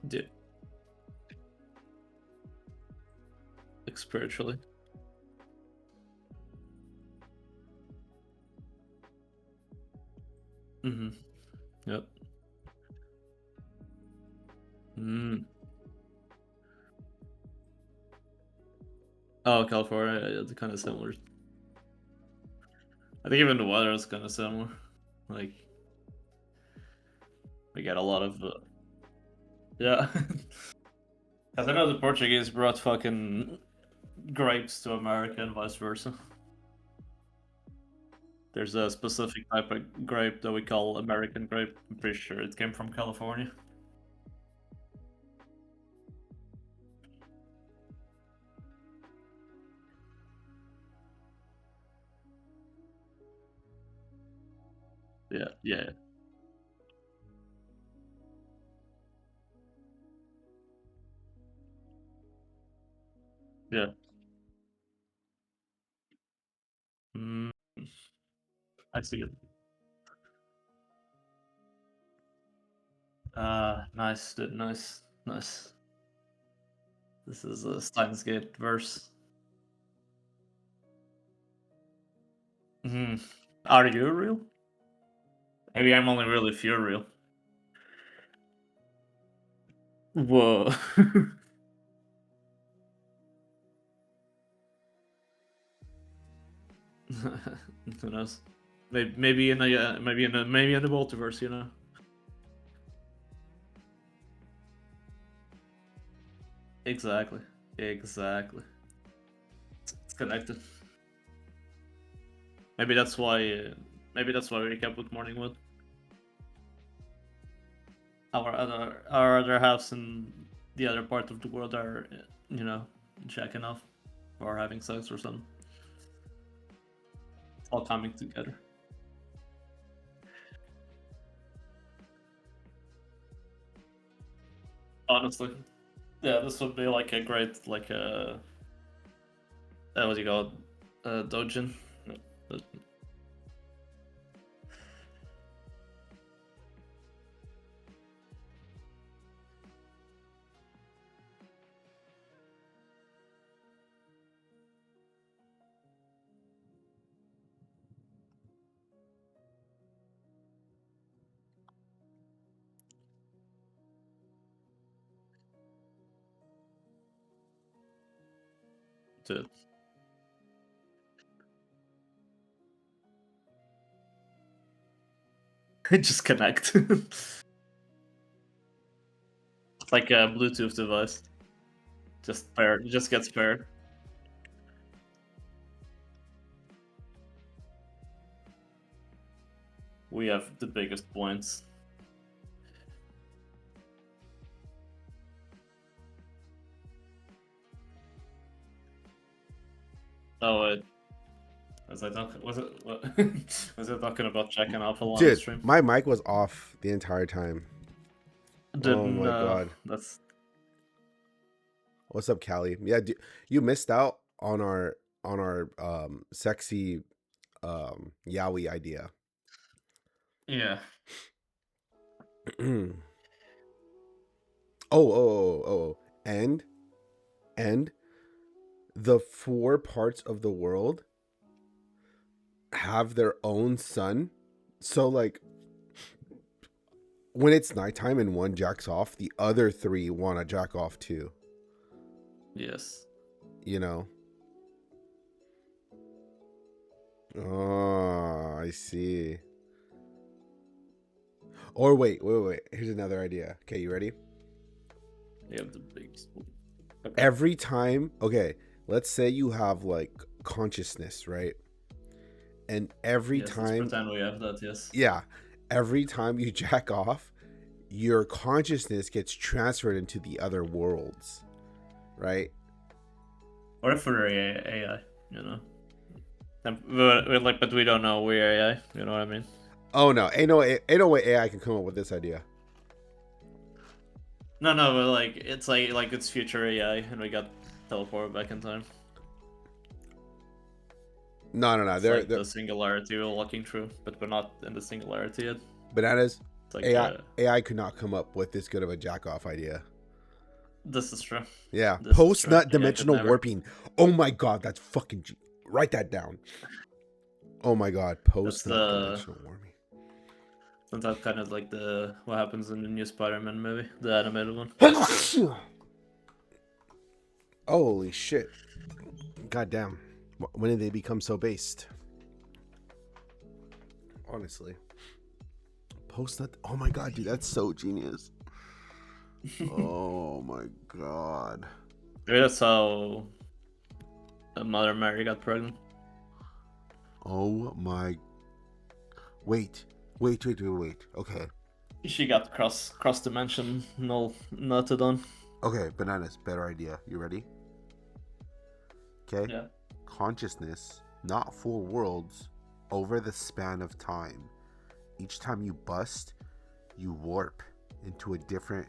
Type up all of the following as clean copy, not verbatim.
Yeah. Like spiritually. Mm-hmm. Yep. Mm. Oh, California, yeah, it's kind of similar. I think even the weather is kind of similar. Like we get a lot of yeah. Because I know the Portuguese brought fucking grapes to America and vice versa. There's a specific type of grape that we call American grape. I'm pretty sure it came from California. Yeah, yeah, yeah. Mm, I see it. Nice, dude. Nice, nice. This is a Steins Gate verse. Mm. Are you real? Maybe I'm only really furial. Whoa. Who knows? Maybe in a maybe in the multiverse, you know. Exactly. Exactly. It's connected. Maybe that's why. Maybe that's why we kept with Morningwood. Our other halves in the other part of the world are, you know, jacking off or having sex or something. It's all coming together. Honestly, yeah, this would be like a great like a what do you call it? Dojin. Uh, to just connect. It's like a Bluetooth device. Just paired. It just gets paired. We have the biggest points. Oh, was it what, was it talking about checking off a lot on Dude, stream? my mic was off the entire time. Oh Didn't my god. that's What's up, Callie? Yeah, you missed out on our sexy yaoi idea. yeah. oh, oh, oh, oh, oh. And the four parts of the world have their own sun. So like when it's nighttime and one jacks off, the other three want to jack off too. Yes. You know? Oh, I see. Or wait. Here's another idea. Okay, you ready? We have the biggest. Okay. Every time, okay, let's say you have like consciousness, right? And every Yes, let's time, pretend we have that. Yes. yeah, every time you jack off, your consciousness gets transferred into the other worlds, right? Or if we're AI, you know. But we don't know we're AI. You know what I mean? Oh no, ain't no way AI can come up with this idea. No, no, but like it's it's future AI, and we got teleported back in time. No. It's like the singularity we're walking through, but we're not in the singularity yet. Bananas. It's like AI could not come up with this good of a jack off idea. This is true. Yeah, This is post true. nut Yeah, I could dimensional never. warping. Oh my god, that's fucking. Write that down. Oh my god, That's post nut the. dimensional warping. Isn't that kind of like the what happens in the new Spider-Man movie, the animated one? Holy shit! God damn. When did they become so based? Honestly, post nut. Oh my god, dude, that's so genius. Oh my god. Maybe that's how Mother Mary got pregnant. Oh my. Wait. Okay. She got cross dimensional nutted on. Okay, bananas. Better idea. You ready? Okay. Yeah. Consciousness, not 4 worlds, over the span of time. Each time you bust, you warp into a different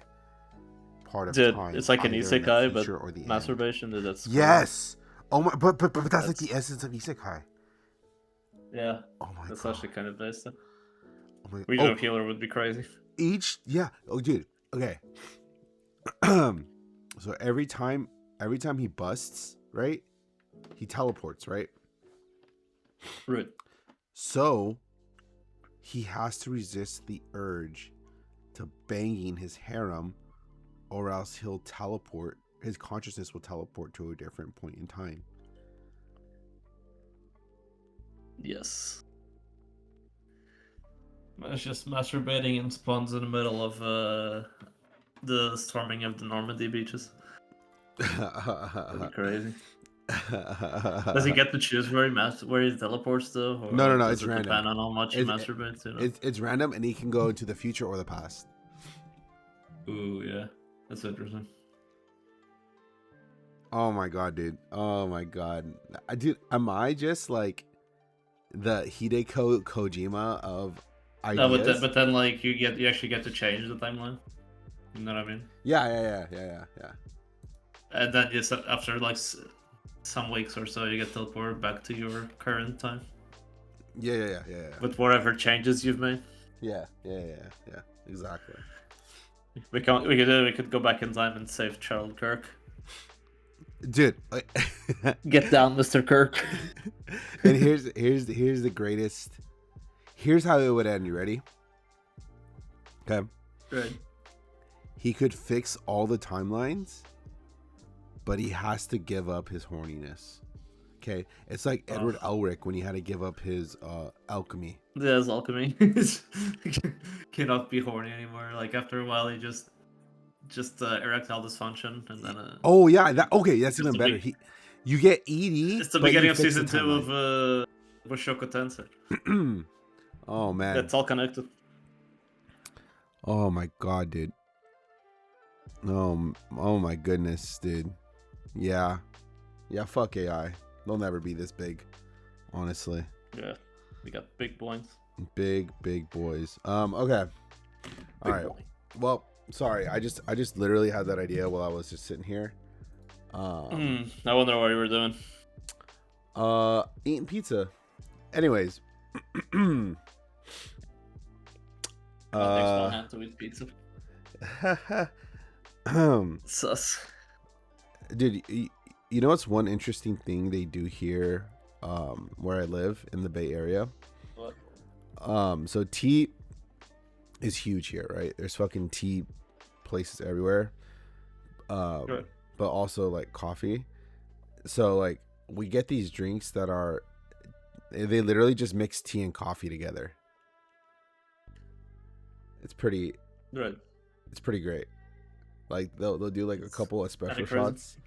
part of Dude, time. it's like an either in the isekai, future but or the end. masturbation. Dude, that's cool. Yes. Oh my, but that's like the essence of isekai. Yeah, Oh my that's god. actually kind of based. Oh my. Regional Healer would be crazy. Yeah. Oh, dude. Okay. So every time he busts, right? He teleports, right? Right. So he has to resist the urge to banging his harem, or else he'll teleport. His consciousness will teleport to a different point in time. Yes. It's just masturbating and spawns in the middle of the storming of the Normandy beaches. That'd be crazy. Does he get to choose where he teleports though? Or No, does it's it random. depend on how much he masturbates? You know? It's random, and he can go into the future or the past. Ooh, yeah, that's interesting. Oh my god, dude! Oh my god, dude! Am I just like the Hideko Kojima of ideas? No, but then like you actually get to change the timeline. You know what I mean? Yeah. And then just after like some weeks or so, you get teleported back to your current time. Yeah. With whatever changes you've made. Yeah. Exactly. We could go back in time and save Charles Kirk. Dude, Get down, Mr. Kirk. And here's the greatest. Here's how it would end. You ready? Okay. Right. He could fix all the timelines, but he has to give up his horniness. Okay, it's like Edward Elric when he had to give up his alchemy. Yeah, his alchemy. Cannot be horny anymore. Like after a while, he just erectile dysfunction, and then. Oh yeah, that's even better. You get Edie. It's the beginning of season 2 of Mushoku Tensei. Oh man, it's all connected. Oh my god, dude. Oh my goodness, dude. Yeah. Fuck AI. They'll never be this big, honestly. Yeah, we got big boys. Big boys. Okay. All right. Well, sorry. I just literally had that idea while I was just sitting here. I wonder what you were doing. Eating pizza. Anyways. Have to eat pizza. Sus. Dude, you know what's one interesting thing they do here, where I live in the Bay Area? What? So tea is huge here, right? There's fucking tea places everywhere. Sure. But also like coffee. So like we get these drinks that are, they literally just mix tea and coffee together. It's pretty Right. It's pretty great. Like they'll do like a couple of special shots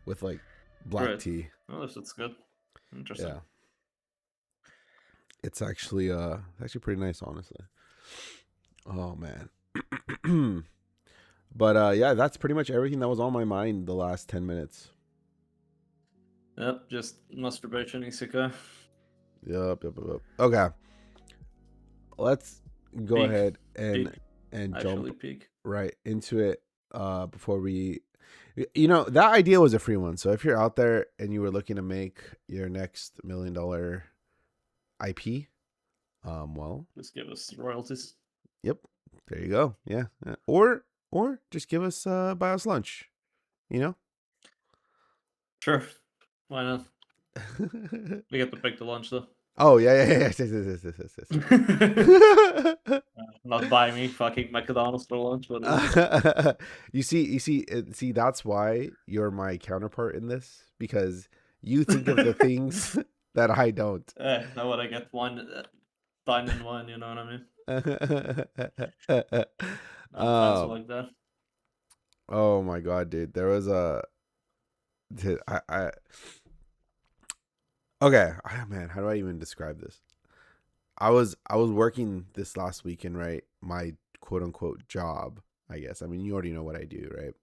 with like black tea. Oh, that's good. Interesting. Yeah. It's actually pretty nice, honestly. Oh man. But yeah, that's pretty much everything that was on my mind the last 10 minutes. Yep, just masturbation isekai. Yep. Okay. Let's go ahead and jump right into it before we, that idea was a free one. So if you're out there and you were looking to make your next $1 million IP, well, just give us royalties. Yep. There you go. Yeah. Or just give us buy us lunch. You know? Sure. Why not? We get to pick the lunch though. Oh yeah. Not buy me fucking McDonald's for lunch, but you see. That's why you're my counterpart in this, because you think of the things that I don't. Now what I get one, dine in one. You know what I mean? I'm fancy like that. Oh my god, dude! There was a. Okay, man, how do I even describe this? I was working this last weekend, right? My quote unquote job, I guess. I mean, you already know what I do, right?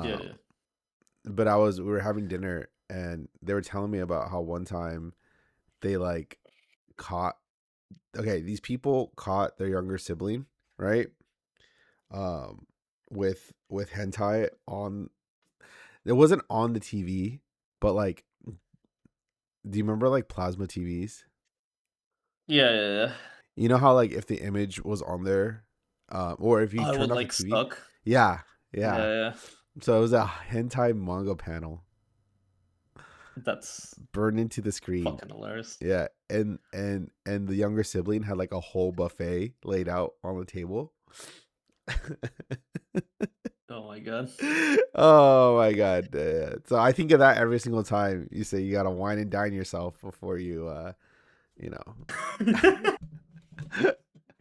Yeah. But we were having dinner, and they were telling me about how one time they like caught. Okay, these people caught their younger sibling, right? With hentai on. It wasn't on the TV, but like, do you remember like plasma TVs? Yeah. You know how like if the image was on there, or if you I turned would off the like TV, stuck. yeah. Yeah. So it was a hentai manga panel. That's burned into the screen. Fucking hilarious. Yeah, and the younger sibling had like a whole buffet laid out on the table. Oh my god. Oh my god. So I think of that every single time you say you gotta wine and dine yourself before you you know.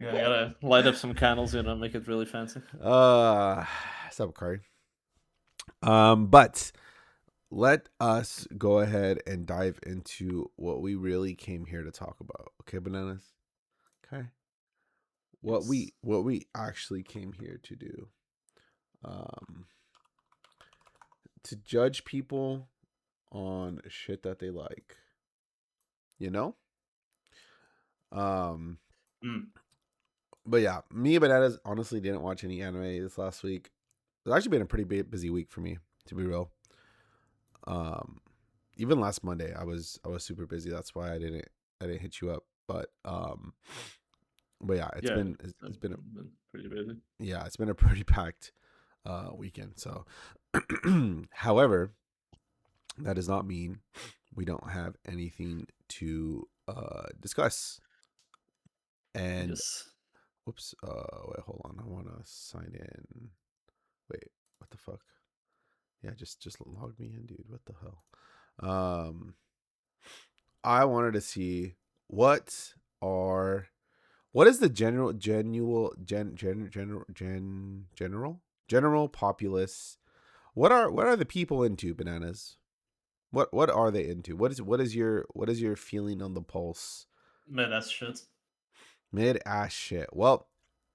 Yeah, I gotta light up some candles, make it really fancy. Sup, Kari. But let us go ahead and dive into what we really came here to talk about. Okay, bananas. Okay. What we actually came here to do. To judge people on shit that they like. You know? But yeah, me and Bananas honestly didn't watch any anime this last week. It's actually been a pretty busy week for me, to be real. Even last Monday I was super busy. That's why I didn't hit you up. But yeah, it's been pretty busy. Yeah, it's been a pretty packed weekend. So however, that does not mean we don't have anything to discuss. And whoops, wait, hold on. I want to sign in. Wait, what the fuck? Yeah, just log me in, dude. What the hell? I wanted to see what is the general populace. What are the people into, Bananas? What are they into? What is your feeling on the pulse? Mid-ass shit. Mid-ass shit. Well,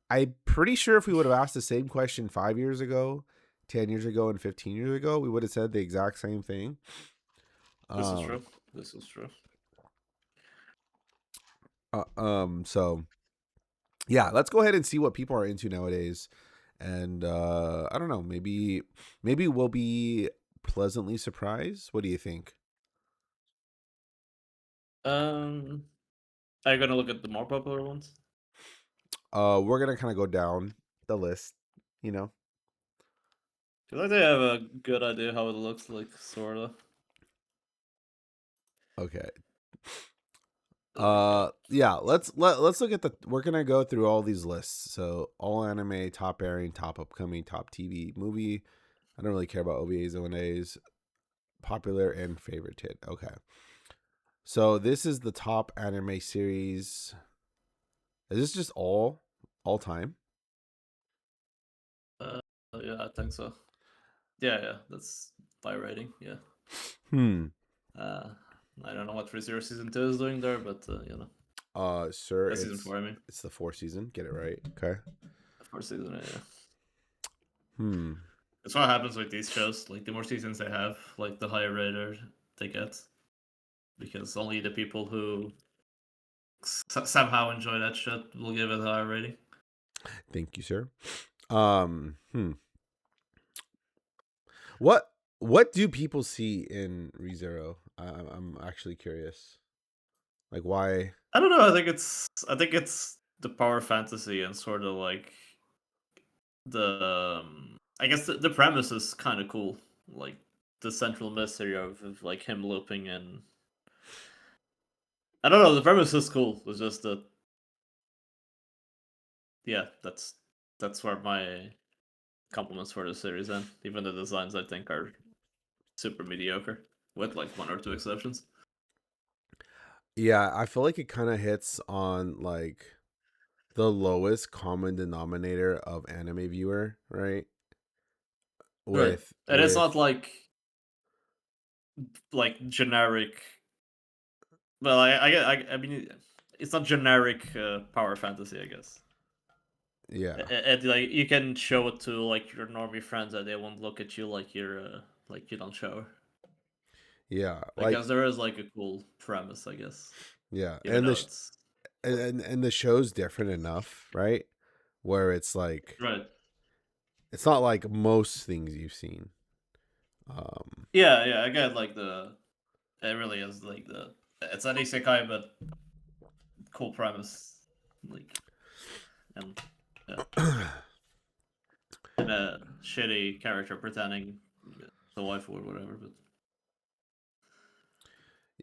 I'm pretty sure if we would have asked the same question 5 years ago, 10 years ago, and 15 years ago, we would have said the exact same thing. This is true. So yeah, let's go ahead and see what people are into nowadays. And I don't know, maybe we'll be pleasantly surprised. What do you think? Are you gonna look at the more popular ones? We're gonna kind of go down the list, you know. I feel like they have a good idea how it looks like, sorta. Okay. Yeah, let's look at we're gonna go through all these lists. So all anime, top airing, top upcoming, top TV movie. I don't really care about OVAs, ONAs, popular and favorite hit. Okay. So this is the top anime series. Is this just all time? Yeah, I think so. Yeah, that's by rating. Yeah. I don't know what ReZero season 2 is doing there, but sir, season 4. I mean, it's the 4th season. Get it right, okay? 4th season, yeah. That's what happens with these shows. Like the more seasons they have, like the higher rated they get, because only the people who somehow enjoy that shit will give it a higher rating. Thank you, sir. What do people see in ReZero? I'm actually curious. Like, why? I don't know. I think it's the power fantasy and sort of like the I guess the premise is kind of cool. like the central mystery of like him looping and I don't know. The premise is cool. It's just that, yeah, that's where my compliments for the series end. Even the designs I think are super mediocre, with like 1 or 2 exceptions. Yeah, I feel like it kind of hits on like the lowest common denominator of anime viewer, right? Right, and it's not like generic. Well, I mean, it's not generic power fantasy, I guess. Yeah, And like you can show it to like your normie friends, and they won't look at you like you're like you don't shower. yeah, Because there is like a cool premise, I guess. yeah, Even though it's and the show's different enough, right? Where it's like right. it's not like most things you've seen. Yeah, I get like it really is like it's an isekai but cool premise, like and yeah, and a shitty character pretending the wife or whatever. But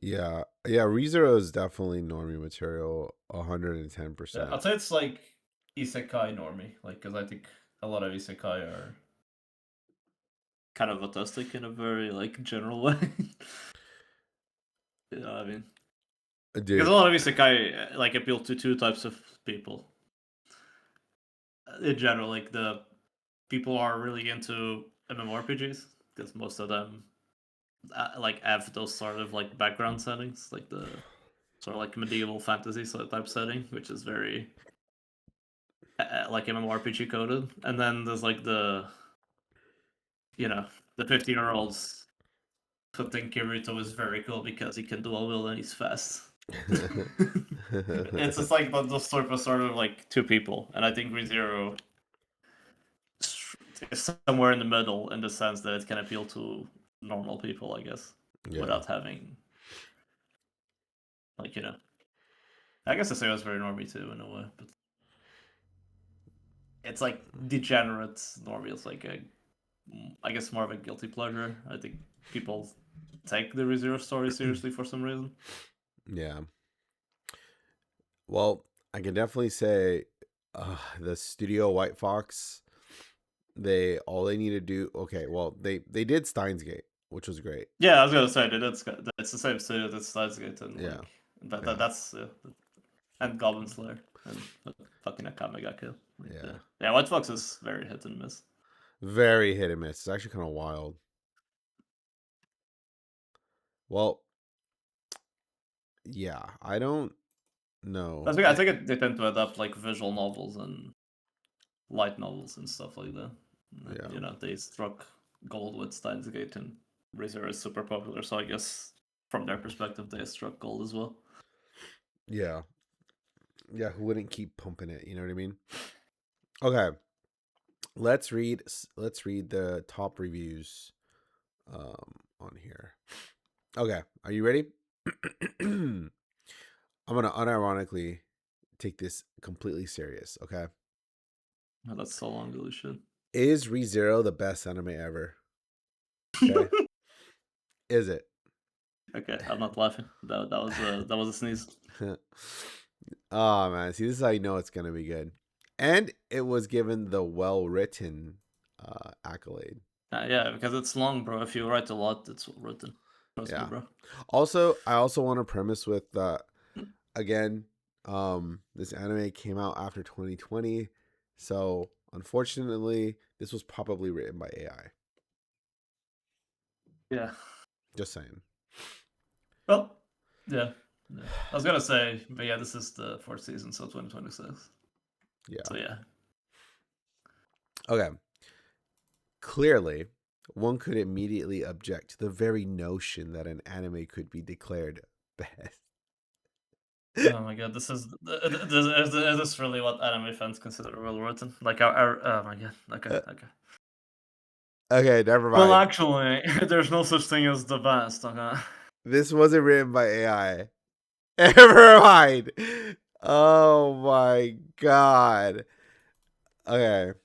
yeah, ReZero is definitely normie material, yeah, 110%. I'd say it's like isekai normie, like because I think a lot of isekai are kind of autistic in a very like general way. You know what I mean? Because Dude, a lot of isekai like appeal to 2 types of people in general. Like the people are really into MMORPGs because most of them like have those sort of like background settings, like the sort of like medieval fantasy sort of type setting, which is very like MMORPG coded. And then there's like the the 15-year-olds who think Kirito is very cool because he can do all will and he's fast. It's just like those sort of like 2 people, and I think ReZero is somewhere in the middle in the sense that it can appeal to normal people, I guess, without having like I guess the same was very normie too in a way, but it's like degenerate normie. It's like I guess more of a guilty pleasure. I think people take the ReZero story seriously for some reason. Yeah. Well, I can definitely say the studio White Fox, all they need to do, okay, well, they did Steins Gate, which was great. Yeah, I was gonna say that it's the same studio that Steins Gate and Yeah. That's and Goblin Slayer and fucking Akame ga Kill. Like, yeah. White Fox is very hit and miss. Very hit and miss. It's actually kind of wild. Well, yeah, I don't know. I think they tend to adapt like visual novels and light novels and stuff like that. Yeah. They struck gold with Steins Gate, and ReZero is super popular, so I guess from their perspective they struck gold as well. Yeah. Yeah, who wouldn't keep pumping it, you know what I mean? Okay. Let's read the top reviews on here. Okay, are you ready? I'm gonna unironically take this completely serious, okay? Oh, that's so long ago, shit. Is ReZero the best anime ever? Okay. Is it? Okay, I'm not laughing. That was a sneeze. Oh man, see, this is how you know it's gonna be good. And it was given the well-written accolade. Yeah, because it's long, bro. If you write a lot, it's written. Trust me, bro. Also, I also want to premise with again, this anime came out after 2020, so unfortunately, this was probably written by AI. Yeah. Just saying. Well, yeah. I was gonna say, but yeah, this is the 4th season, so 2026. Yeah. So yeah. Okay. Clearly, one could immediately object to the very notion that an anime could be declared best. Oh my god, is this really what anime fans consider well written? Like oh my god. Okay. Okay, never mind. Well, actually, there's no such thing as the best. Okay. This wasn't written by AI. Never mind. Oh my god. Okay.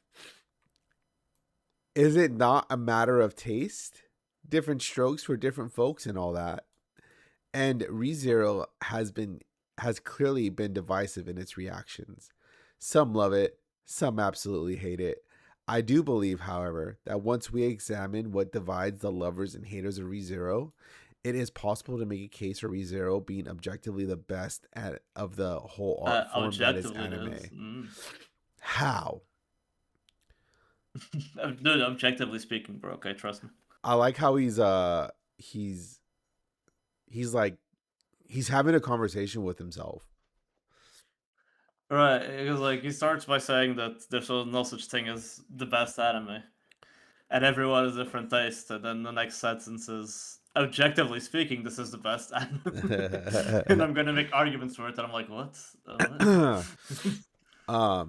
Is it not a matter of taste? different strokes for different folks and all that. And ReZero has clearly been divisive in its reactions. Some love it, some absolutely hate it. I do believe, however, that once we examine what divides the lovers and haters of ReZero, it is possible to make a case for ReZero being objectively the best of the whole art form that is anime. How? Dude, objectively speaking, bro. Okay, trust me. I like how he's like he's having a conversation with himself. Right, because like he starts by saying that there's no such thing as the best anime, and everyone has different taste. And then the next sentence is, objectively speaking, this is the best anime. And I'm gonna make arguments for it, and I'm like, what?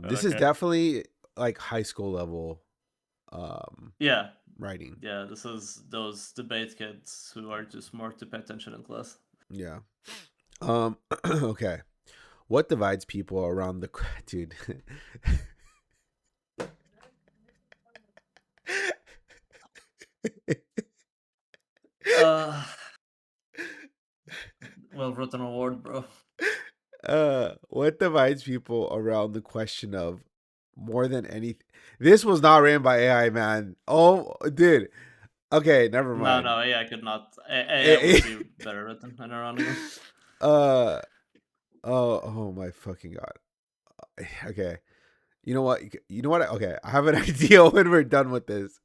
This is definitely like high school level. Yeah. Writing. Yeah, this is those debate kids who are too smart to pay attention in class. Yeah. Okay. What divides people around the dude? Well written award, bro. What divides people around the question of more than anything? This was not written by AI, man. Oh, dude. Okay, never mind. No, AI could not. AI would be better written, ironically. Oh my fucking god. Okay. You know what? Okay, I have an idea when we're done with this.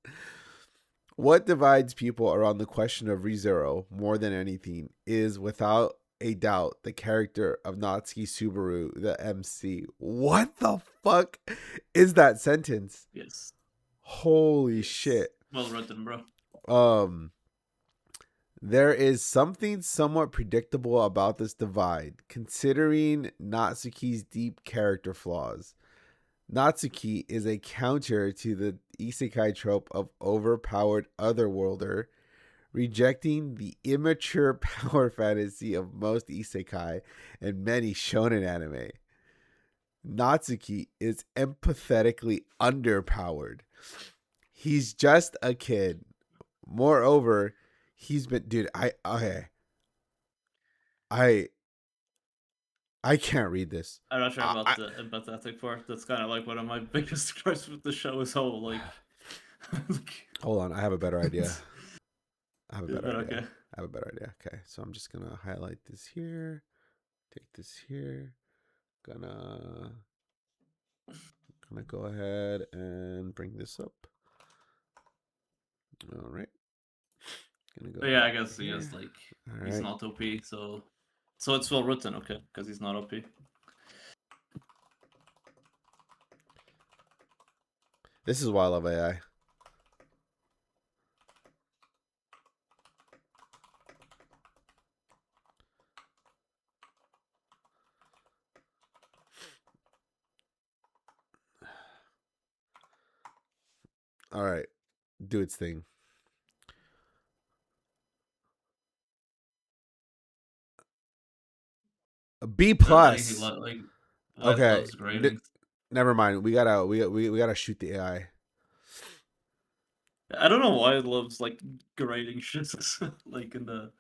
What divides people around the question of ReZero more than anything is, without a doubt, the character of Natsuki Subaru, the MC. What the fuck is that sentence? Yes. Holy shit. Well written, bro. There is something somewhat predictable about this divide, considering Natsuki's deep character flaws. Natsuki is a counter to the isekai trope of overpowered otherworlder, rejecting the immature power fantasy of most isekai and many shonen anime. Natsuki is empathetically underpowered. He's just a kid. Moreover, he's been, dude, I can't read this. I'm not sure about the empathetic part. That's kind of like one of my biggest gripes with the show is how like. Hold on, I have a better idea. I have a better idea. Okay, so I'm just gonna highlight this here, take this here, gonna go ahead and bring this up. All right. Yeah, I guess he is like he's not OP, so it's well written, okay, because he's not OP. This is why I love AI. All right, do its thing. A B plus. Okay. Never mind. We gotta shoot the AI. I don't know why it loves like grading shit. Like in the.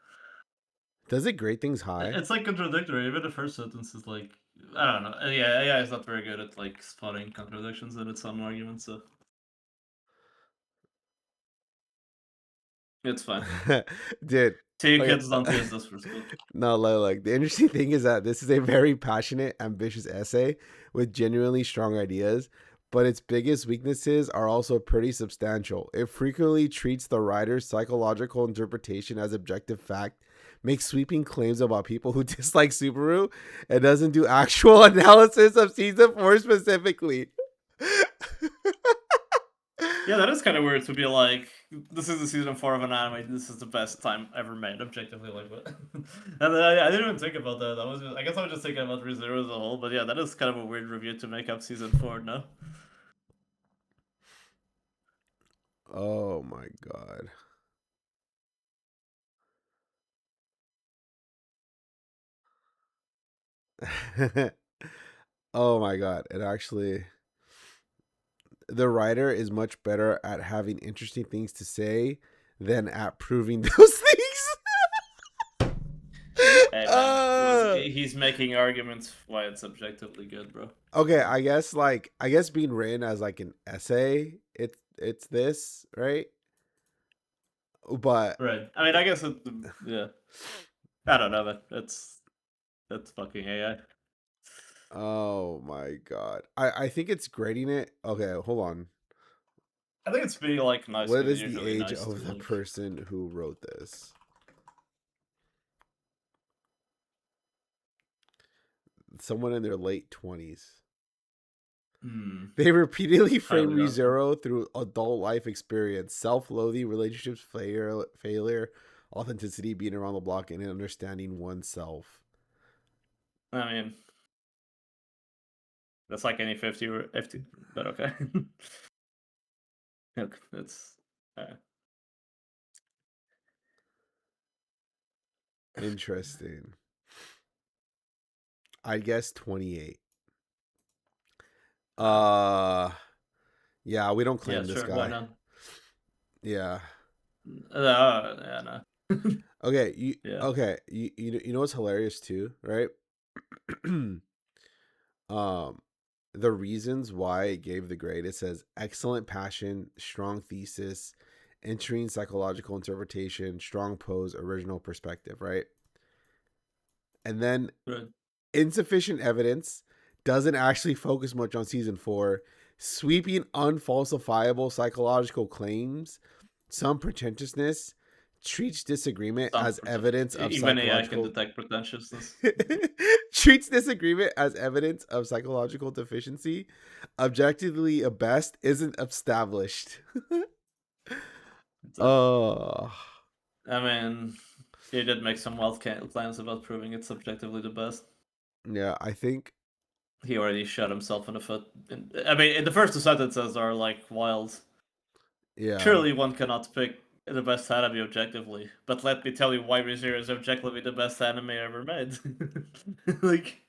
Does it grade things high? It's like contradictory. Even the first sentence is like, I don't know. Yeah, AI is not very good at like spotting contradictions in its own arguments. So it's fine. Dude. Kids don't use this for school. No, like the interesting thing is that this is a very passionate, ambitious essay with genuinely strong ideas, but its biggest weaknesses are also pretty substantial. It frequently treats the writer's psychological interpretation as objective fact, makes sweeping claims about people who dislike Subaru, and doesn't do actual analysis of season 4 specifically. Yeah, that is kind of weird to be like, this is the season 4 of an anime. This is the best time ever made, objectively. Like, what? And I didn't even think about that. I guess I was just thinking about ReZero as a whole. But yeah, that is kind of a weird review to make up season 4 now. Oh my god. Oh my god. It actually, the writer is much better at having interesting things to say than at proving those things. Hey man, he's making arguments why it's objectively good, bro. Okay, I guess being written as like an essay, it's this, right? But right. I mean, I guess yeah. I don't know, but that's fucking AI. Oh my god. I think it's grading it. Okay, hold on. I think it's being like nice. What is the age of the person who wrote this? Someone in their late 20s. They repeatedly frame ReZero through adult life experience, self-loathing, relationships, failure, authenticity, being around the block, and understanding oneself. I mean, that's like any 50 or 50, but okay. Look, it's interesting. I guess 28. Yeah, we don't claim this guy. Why not? Yeah. Yeah, no. Okay, okay. You know what's hilarious too, right? The reasons why it gave the grade, it says excellent passion, strong thesis, entering psychological interpretation, strong pose, original perspective, right? And then insufficient evidence, doesn't actually focus much on season 4, sweeping unfalsifiable psychological claims, some pretentiousness, treats disagreement as evidence of even AI can detect pretentiousness. Treats disagreement as evidence of psychological deficiency. Objectively, a best isn't established. I mean, he did make some wild claims about proving it's subjectively the best. Yeah, I think he already shot himself in the foot. I mean, the first two sentences are like wild. Yeah. Surely one cannot pick the best anime objectively, but let me tell you why ReZero is objectively the best anime ever made. Like,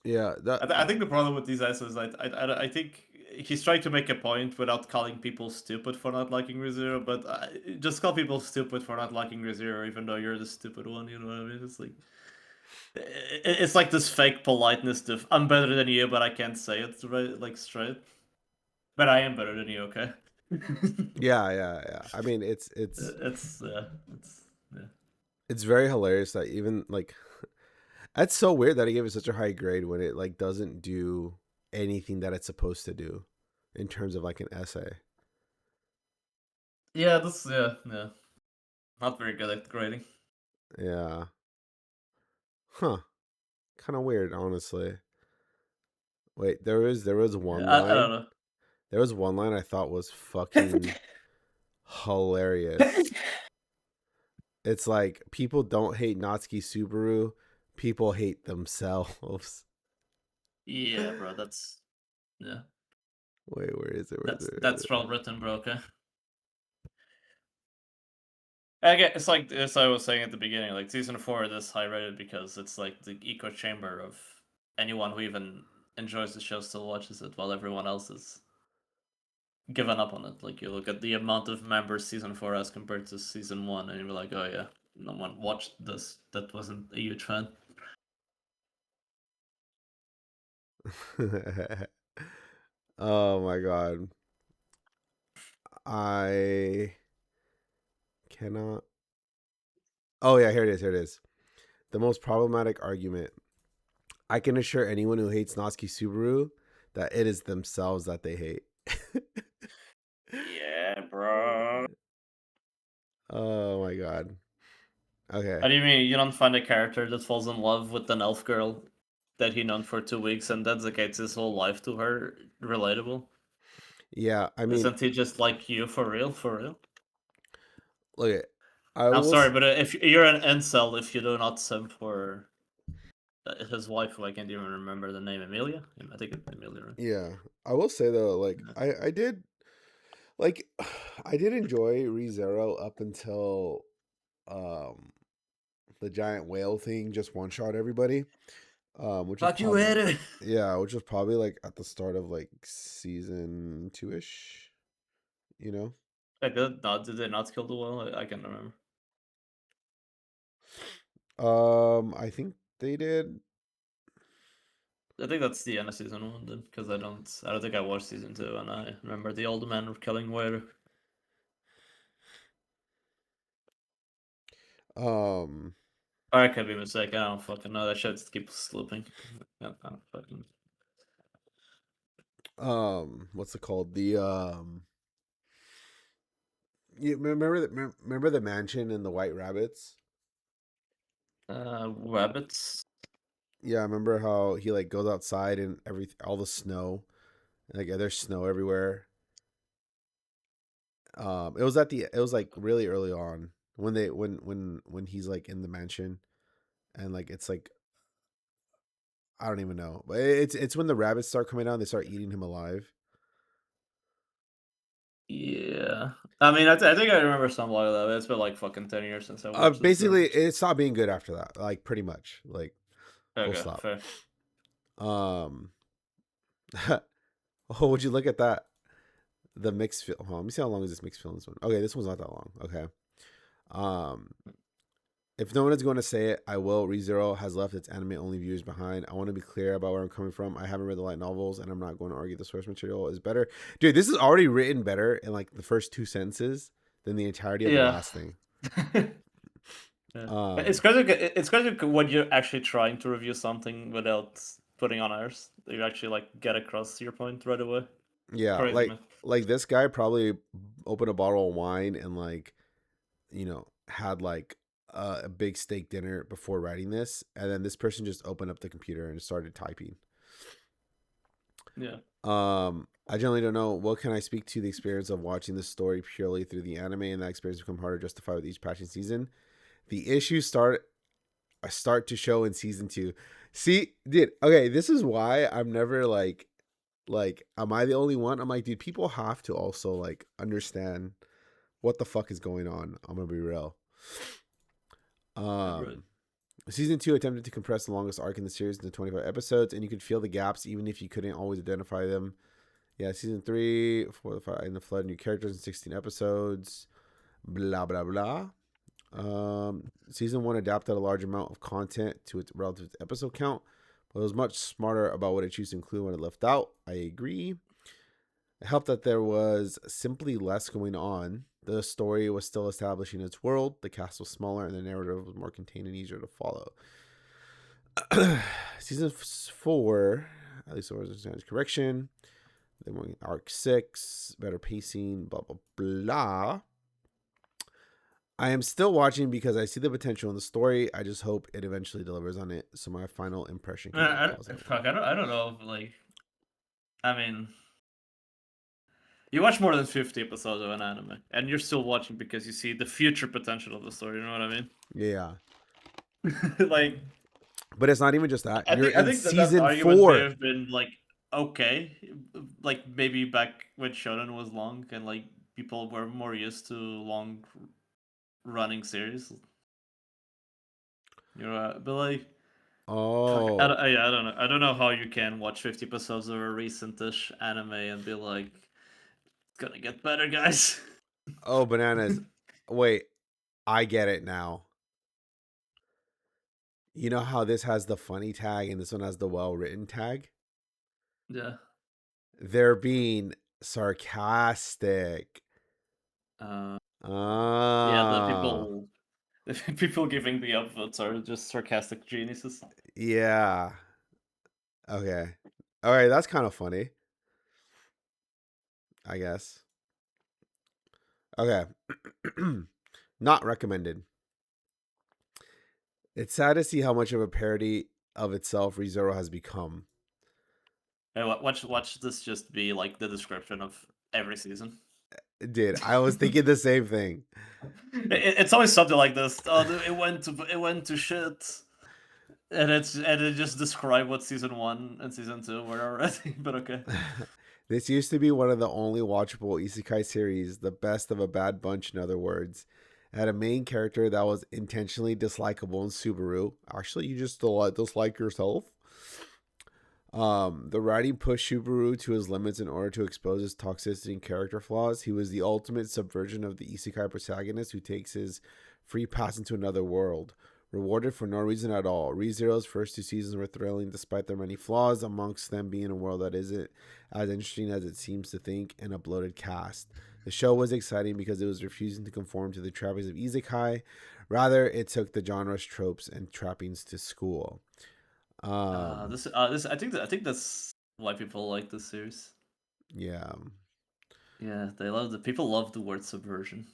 yeah, I think the problem with these essays, I think he's trying to make a point without calling people stupid for not liking ReZero, but just call people stupid for not liking ReZero, even though you're the stupid one. You know what I mean? It's like this fake politeness of I'm better than you, but I can't say it right, like straight. But I am better than you, okay? yeah. I mean, it's very hilarious that even like that's so weird that he gave it such a high grade when it like doesn't do anything that it's supposed to do in terms of like an essay. Yeah, not very good at grading. Yeah. Huh. Kind of weird, honestly. Wait, there was one line. I don't know. There was one line I thought was fucking hilarious. It's like people don't hate Natsuki Subaru, people hate themselves. Yeah, bro, that's yeah. Wait, where is it? That's well written, bro. Okay. Again, it's like as I was saying at the beginning, like season 4 is high rated because it's like the echo chamber of anyone who even enjoys the show still watches it, while everyone else is given up on it. Like you look at the amount of members season 4 as compared to season 1, and you're like, oh yeah, no one watched this that wasn't a huge fan. Oh my god. I cannot. Oh yeah, here it is. The most problematic argument. I can assure anyone who hates Natsuki Subaru that it is themselves that they hate. Yeah, bro. Oh my god. Okay. What do you mean you don't find a character that falls in love with an elf girl that he known for 2 weeks and dedicates his whole life to her relatable? Yeah, I mean, isn't he just like you for real? For real? Look, I'm sorry, but if you're an incel, if you do not simp for his wife, who I can't even remember the name, Emilia. I think it's Emilia. Right? Yeah, I will say though, like I did, like I did enjoy ReZero up until the giant whale thing just one shot everybody. Which was probably, yeah, which was probably like at the start of like season 2-ish, you know. Did they not kill the whale? I can't remember. I think they did. I think that's the end of season 1 then, because I don't think I watched season 2, and I remember the old man killing Waiter. Or I could be mistaken. I don't fucking know. That shit keeps looping. I don't fucking. What's it called? The you remember the mansion and the White Rabbits? Rabbits. Yeah, I remember how he like goes outside and all the snow, like there's snow everywhere. It was like really early on when when he's like in the mansion, and like it's like I don't even know, but it's when the rabbits start coming out, they start eating him alive. Yeah, I mean, I think I remember some of that. But it's been like fucking 10 years since I watched. Basically, it stopped being good after that. Like pretty much, like full stop. Fair. Oh, would you look at that? The mixed film. Let me see how long is this mixed film. This one. Okay, this one's not that long. Okay. If no one is going to say it, I will. ReZero has left its anime only viewers behind. I want to be clear about where I'm coming from. I haven't read the light novels, and I'm not going to argue the source material is better. Dude, this is already written better in like the first 2 sentences than the entirety of the last thing. Yeah. It's crazy when you're actually trying to review something without putting on ours. You actually like get across your point right away. Yeah, crazy, like this guy probably opened a bottle of wine and like, had like a big steak dinner before writing this, and then this person just opened up the computer and started typing. Yeah. I generally don't know what can I speak to the experience of watching this story purely through the anime, and that experience become harder to justify with each patching season. The issues start to show in season 2. See, dude, okay, this is why I'm never like, am I the only one? I'm like, dude, people have to also like understand what the fuck is going on. I'm gonna be real. Right. Season 2 attempted to compress the longest arc in the series into 25 episodes, and you could feel the gaps even if you couldn't always identify them. Yeah, season 3, 4, 5, in the flood, new characters in 16 episodes. Blah blah blah. Season 1 adapted a large amount of content to its relative episode count, but it was much smarter about what it chose to include when it left out. I agree. It helped that there was simply less going on. The story was still establishing its world, the cast was smaller, and the narrative was more contained and easier to follow. Season 4, at least there was a correction. Then went arc 6, better pacing, blah, blah, blah. I am still watching because I see the potential in the story. I just hope it eventually delivers on it. So my final impression. I don't know. Like, I mean, you watch more than 50 episodes of an anime, and you're still watching because you see the future potential of the story. You know what I mean? Yeah. Like, but it's not even just that. I think season that 4 may have been like okay, like maybe back when Shonen was long and like people were more used to long running series. You know, but like, oh, I don't know. I don't know how you can watch 50 episodes of a recent-ish anime and be like, it's gonna get better, guys. Oh, bananas! Wait, I get it now. You know how this has the funny tag and this one has the well-written tag? Yeah. They're being sarcastic. Yeah, the people giving the upvotes are just sarcastic geniuses. Yeah. Okay. All right, that's kind of funny, I guess. Okay. Not recommended. It's sad to see how much of a parody of itself ReZero has become. Hey, watch this just be like the description of every season. Dude, I was thinking the same thing. It's always something like this. Oh, it went to shit, and it just describe what season 1 and season 2 were already. But okay. This used to be one of the only watchable isekai series, the best of a bad bunch, in other words. It had a main character that was intentionally dislikable in Subaru. Actually, you just dislike yourself. The writing pushed Subaru to his limits in order to expose his toxicity and character flaws. He was the ultimate subversion of the isekai protagonist who takes his free pass into another world, rewarded for no reason at all. ReZero's first 2 seasons were thrilling despite their many flaws, amongst them being a world that isn't as interesting as it seems to think and a bloated cast. The show was exciting because it was refusing to conform to the trappings of isekai. Rather, it took the genre's tropes and trappings to school. This I think that's why people like this series. Yeah. Yeah, people love the word subversion.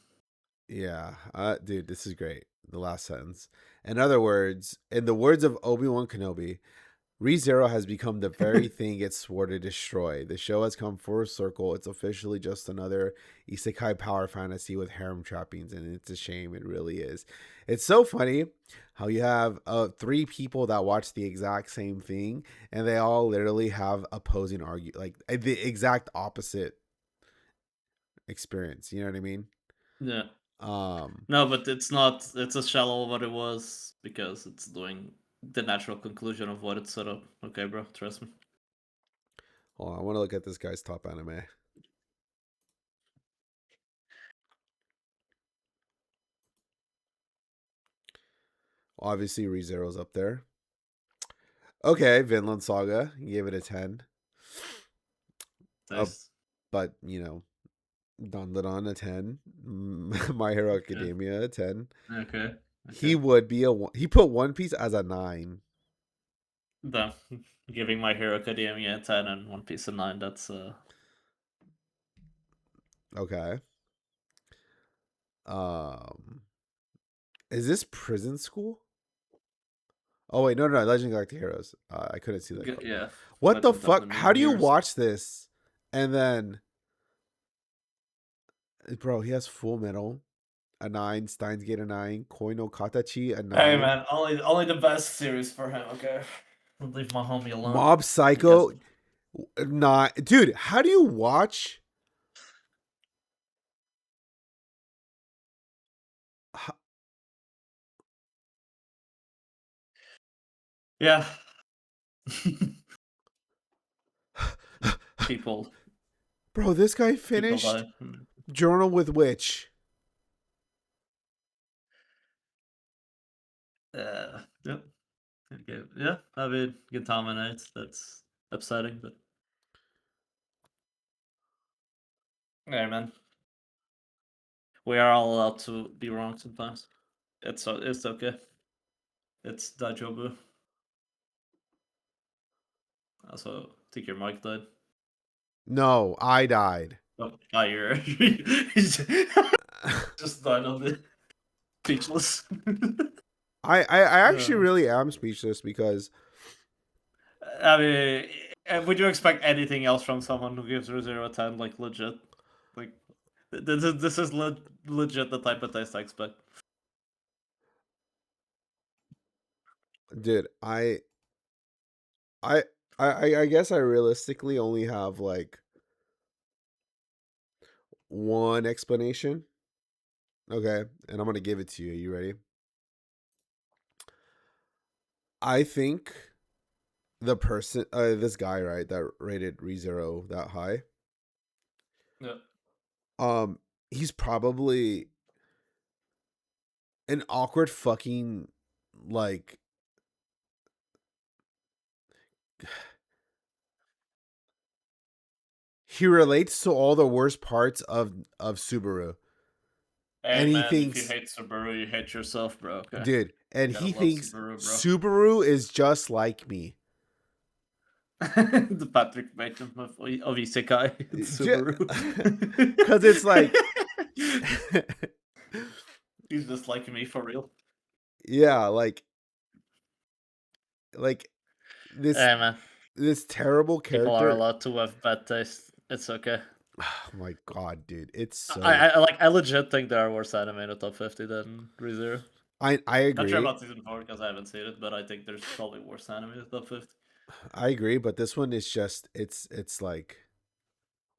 Yeah. Dude, this is great. The last sentence. In the words of Obi-Wan Kenobi, ReZero has become the very thing it swore to destroy. The show has come full circle. It's officially just another isekai power fantasy with harem trappings, and it's a shame. It really is. It's so funny how you have 3 people that watch the exact same thing, and they all literally have opposing like the exact opposite experience. You know what I mean? Yeah. No, but it's not. It's a shallow what it was because it's doing the natural conclusion of what it's set up. Okay, bro, trust me. Hold on, I want to look at this guy's top anime. Obviously, ReZero's up there. Okay, Vinland Saga, you gave it a 10. Nice. But, you know, Dandadan a 10. My Hero Academia a 10. Okay. He would be he put One Piece as a 9. The giving My Hero Academia a 10 and One Piece a 9, that's Okay. Is this Prison School? Oh wait, no, Legend of Galactic Heroes. I couldn't see that. Yeah. What the fuck? How do you watch this? And then, bro, he has Full Metal, a 9. Steins Gate a 9. Koi no Katachi a 9. Hey man, only the best series for him. Okay, leave my homie alone. Mob Psycho, 9. Dude, how do you watch? Yeah. People. Bro, this guy finished Journal with Witch. Yep. Okay. Yeah, I mean, Gintama Nights, that's upsetting, but hey man, we are all allowed to be wrong sometimes. It's okay. It's Dajobu. Also, I think your mic died. No, I died. Oh, you're just died on the speechless. I actually really am speechless because I mean, would you expect anything else from someone who gives 0 10? Like legit, like this is legit the type of taste I expect. Dude, I guess I realistically only have like one explanation. Okay, and I'm gonna give it to you. You ready? I think the person, this guy, right, that rated ReZero that high. Yeah. He's probably an awkward fucking like. He relates to all the worst parts of Subaru. Hey, and man, he thinks if you hate Subaru, you hate yourself, bro. Okay. Dude, and he thinks Subaru is just like me. The Patrick Bateman of Isekai. Subaru. Because it's like he's just like me for real. Yeah, like this. Hey man, this terrible character. People are allowed to have bad taste. It's okay. Oh my god, dude, it's so. I legit think there are worse anime in the top 50 than ReZero. I agree. Not sure about season 4 because I haven't seen it, but I think there's probably worse anime in the top 50. I agree, but this one is just it's like,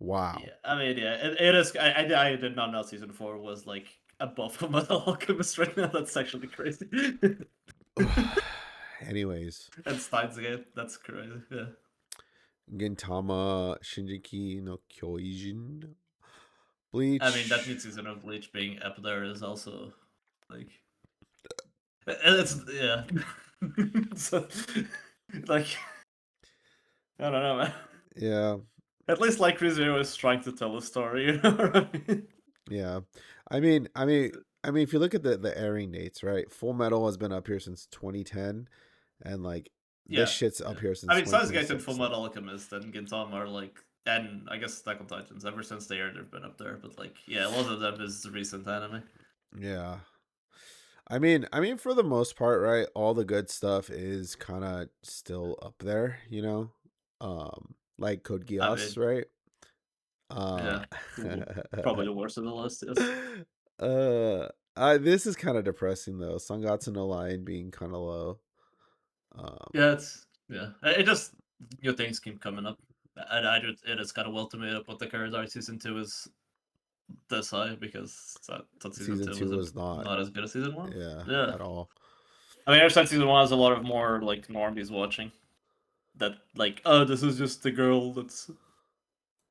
wow. Yeah, I mean, yeah, it is. I did not know season 4 was like above Fullmetal Alchemist right now. That's actually crazy. Anyways, and Steins Gate, that's crazy. Yeah. Gintama Shinjiki no Kyojin I mean, that Bleach. new season of Bleach being up there is also like it's yeah. So, like I don't know, man. Yeah. At least like ReZero is trying to tell a story, you know what I mean? Yeah. I mean, if you look at the airing dates, right? Full Metal has been up here since 2010, and like this Yeah. shit's up Yeah. here I since mean, Steins and 2026. Fullmetal Alchemist and Gintama are like, and I guess Attack on Titans. Ever since they aired, they've been up there. But like, yeah, a lot of them is recent anime. Yeah. I mean, for the most part, right? All the good stuff is kind of still up there, you know. Like Code I mean, Geass, right? Uh, yeah, probably the worst of the list. Yes. this is kind of depressing though. Sangatsu no Line being kind of low. Yeah, it just new things keep coming up. It is kind of well to me that what the Karazari season 2 is this high because that season Season 2 two was was not, not as good as season 1. yeah, Yeah. at all. I mean, I understand season 1 has a lot of more like normies watching. That like, oh, this is just the girl that's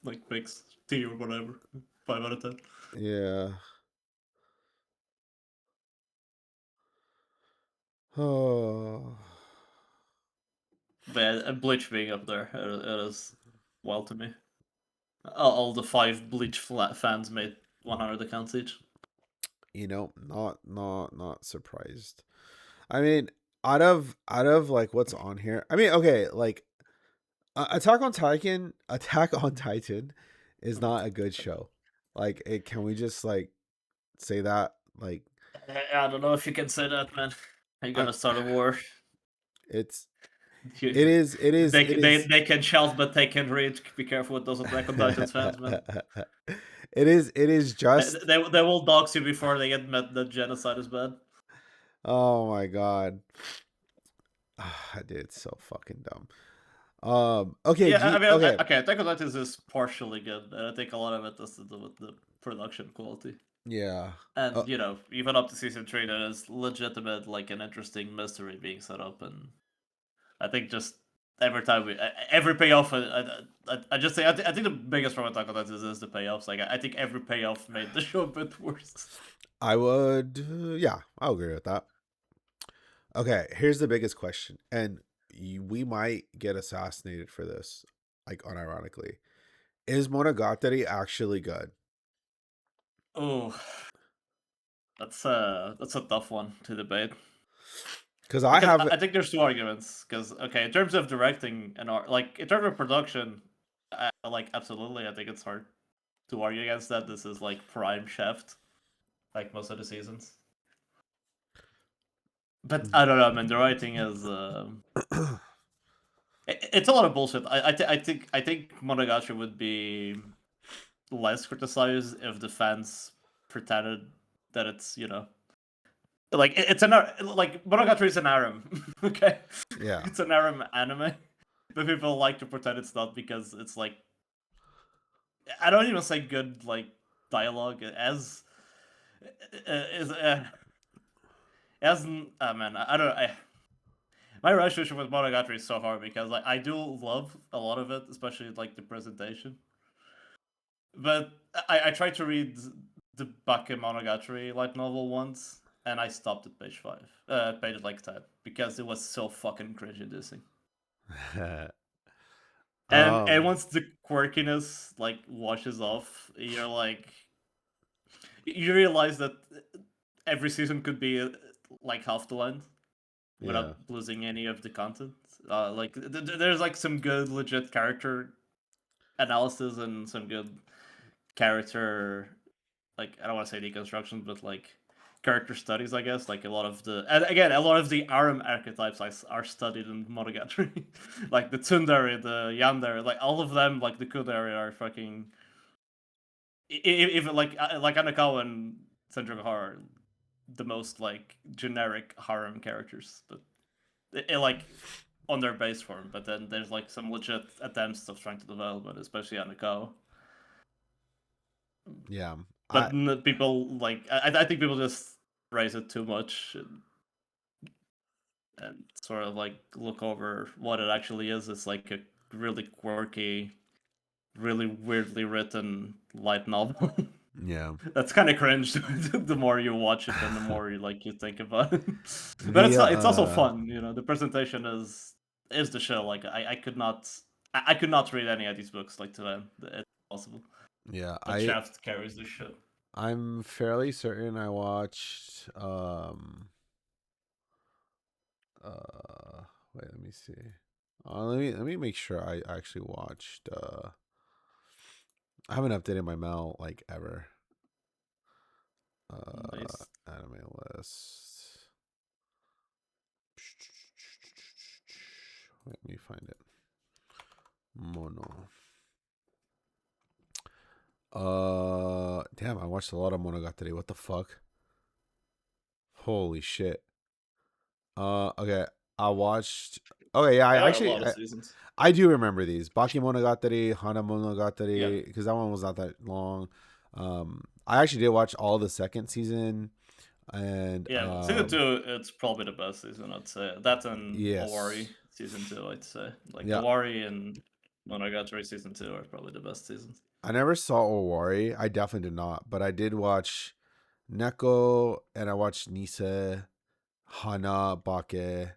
like makes tea or whatever. 5 out of 10. Yeah. Oh. But yeah, Bleach being up there, it is wild to me. All the 5 Bleach fans made 100 accounts each. You know, not surprised. I mean, out of like what's on here. I mean, okay, like Attack on Titan is not a good show. Like, can we just like say that? Like, I don't know if you can say that, man. Are you I, gonna start a war? it's You, it is it is they, it they, is they can shout, but they can read. Be careful with those Attack on Titans fans, man. it is just. They will dox you before they admit that genocide is bad. Oh my god. Dude, it's so fucking dumb. Okay, Yeah, I mean, okay. okay, Attack on Titans is partially good, and I think a lot of it has to do with the production quality. Yeah. And you know, even up to season 3, there is legitimate, like, an interesting mystery being set up, and I think just every time every payoff, I just say I think the biggest problem with Attack on Titans is the payoffs. Like, I think every payoff made the show a bit worse. I would, yeah, I'll agree with that. Okay, here's the biggest question, and we might get assassinated for this, like unironically. Is Monogatari actually good? Oh, that's a tough one to debate. Because I think there's 2 arguments. Because okay, in terms of directing and art, like in terms of production, like absolutely, I think it's hard to argue against that. This is like prime Shaft, like most of the seasons. But I don't know. I mean, the writing is it's a lot of bullshit. I think Monogatari would be less criticized if the fans pretended that it's, you know, like it's an like Monogatari is an harem. Okay, Yeah. it's an harem anime, but people like to pretend it's not because it's like, I don't even say good like dialogue as is man, I don't know. My relationship with Monogatari is so hard because like I do love a lot of it, especially like the presentation. But I tried to read the Bake Monogatari light novel once, and I stopped at page 5, page like 10, because it was so fucking cringe-inducing. And once the quirkiness like washes off, you're like, you realize that every season could be like half the length without losing any of the content. Like there's like some good legit character analysis and some good character, like I don't want to say deconstruction, but like character studies, I guess. Like a lot of the harem archetypes are studied in Monogatari. Like the tsundere, the yandere, like all of them, like the kudere are fucking. Even like Anakawa and Senjuga are the most like generic harem characters, but like on their base form. But then there's like some legit attempts of trying to develop it, especially Anakawa. Yeah. But people like I think people just raise it too much and sort of like look over what it actually is. It's like a really quirky, really weirdly written light novel. Yeah, that's kind of cringe. The more you watch it, and the more you think about it. But it's also fun. The presentation is the show. Like I could not read any of these books like to them. It's impossible. Yeah, But Shaft carries the shit. I'm fairly certain I watched wait, let me see. Let me make sure I actually watched I haven't updated my mail like ever. Nice. Anime list. Let me find it. Mono. Damn, I watched a lot of Monogatari. What the fuck? Holy shit. Okay. I watched. Okay, yeah, I do remember these. Baki Monogatari, Hana Monogatari, because that one was not that long. I actually did watch all the second season, and season 2. It's probably the best season, I'd say. That and Owari season 2, I'd say. Owari and Monogatari season 2 are probably the best seasons. I never saw Owari. I definitely did not, but I did watch Neko, and I watched Nise, Hana, Bake.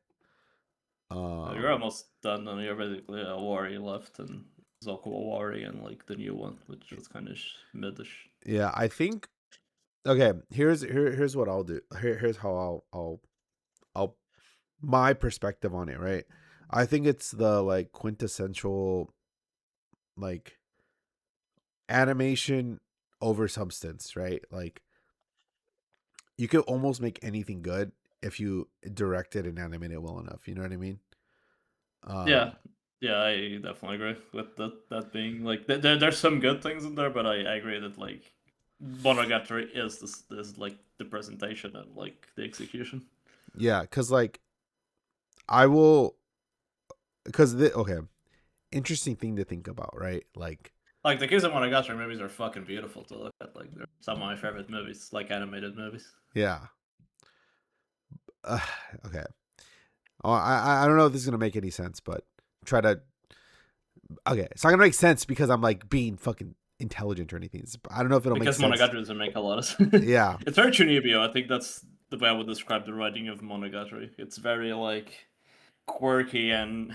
You're almost done, and you're basically Owari left, and Zoku Owari, and the new one, which was kind of midish. Yeah, I think. Okay, here's what I'll do. Here's how I'll my perspective on it. Right, I think it's the quintessential animation over substance. Right, you could almost make anything good if you direct it and animate it well enough. You know what I mean? Yeah, I definitely agree with that being there's some good things in there, but I agree that Monogatari is the presentation and the execution. Yeah, because I will, okay, interesting thing to think about, right? The Kiss of Monogatari movies are fucking beautiful to look at. They're some of my favorite movies, animated movies. Yeah. Okay. Oh, I don't know if this is gonna make any sense, but try to. Okay, it's not gonna make sense because I'm being fucking intelligent or anything. I don't know if it'll make sense. Because Monogatari doesn't make a lot of sense. Yeah. It's very Chunibyo. I think that's the way I would describe the writing of Monogatari. It's very quirky and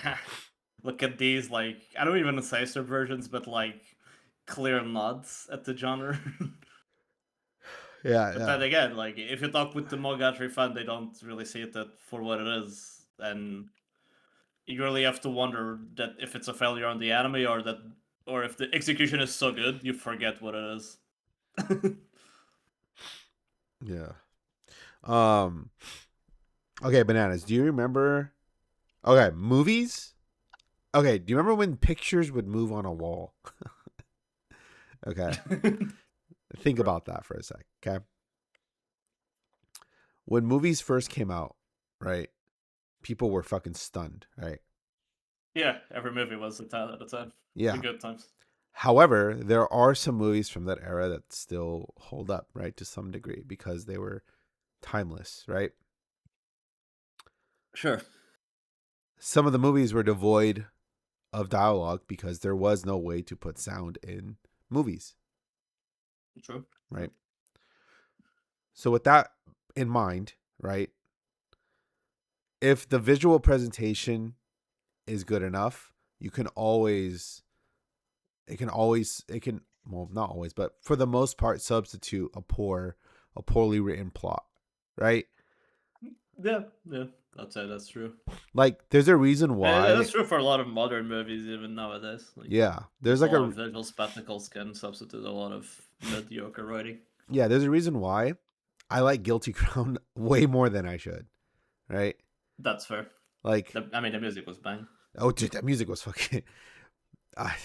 look at these I don't even say subversions, but clear nods at the genre. Yeah. But then again, if you talk with the Monogatari fan, they don't really see it for what it is, and you really have to wonder that if it's a failure on the anime or if the execution is so good, you forget what it is. Yeah. Okay, Bananas. Do you remember? Okay, movies. Okay, do you remember when pictures would move on a wall? Okay. Think about that for a sec, okay? When movies first came out, right? People were fucking stunned, right? Yeah, every movie was at the time. Yeah. The good times. However, there are some movies from that era that still hold up, right? To some degree, because they were timeless, right? Sure. Some of the movies were devoid of dialogue because there was no way to put sound in movies. True. Right. So with that in mind, right? If the visual presentation is good enough, it can well, not always, but for the most part substitute a poorly written plot, right? Yeah. I'd say that's true. There's a reason why. That's true for a lot of modern movies, even nowadays. Yeah, there's a lot of visual spectacles can substitute a lot of mediocre writing. Yeah, there's a reason why I like Guilty Crown way more than I should, right? That's fair. The music was bang. Oh, dude, that music was fucking. I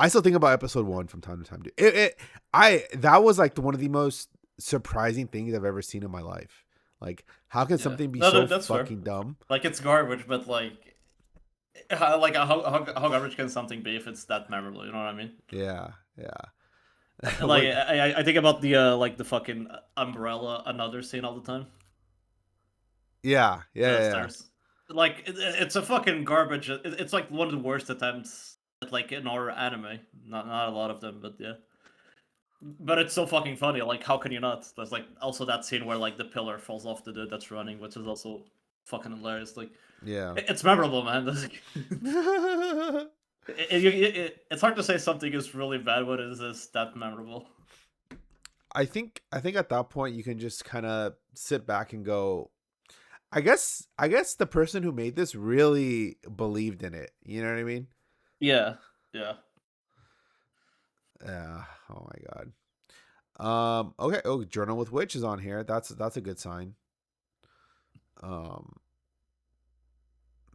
still think about episode 1 from time to time, dude. That was one of the most surprising things I've ever seen in my life. How can something be so fucking dumb? It's garbage, but how garbage can something be if it's that memorable? You know what I mean? Yeah. I think about the fucking umbrella another scene all the time. Yeah. Stairs. like it's a fucking garbage. It's like one of the worst attempts at like an horror anime. Not a lot of them, but yeah. But it's so fucking funny. Like, how can you not? There's like also that scene where like the pillar falls off the dude that's running, which is also fucking hilarious. Like, Yeah. it's memorable, man. It's hard to say something is really bad when it is that memorable. I think at that point you can just kind of sit back and go, I guess the person who made this really believed in it. You know what I mean? Yeah. Yeah. Yeah. Oh my god. Okay. Oh, Journal with Witch is on here. That's a good sign.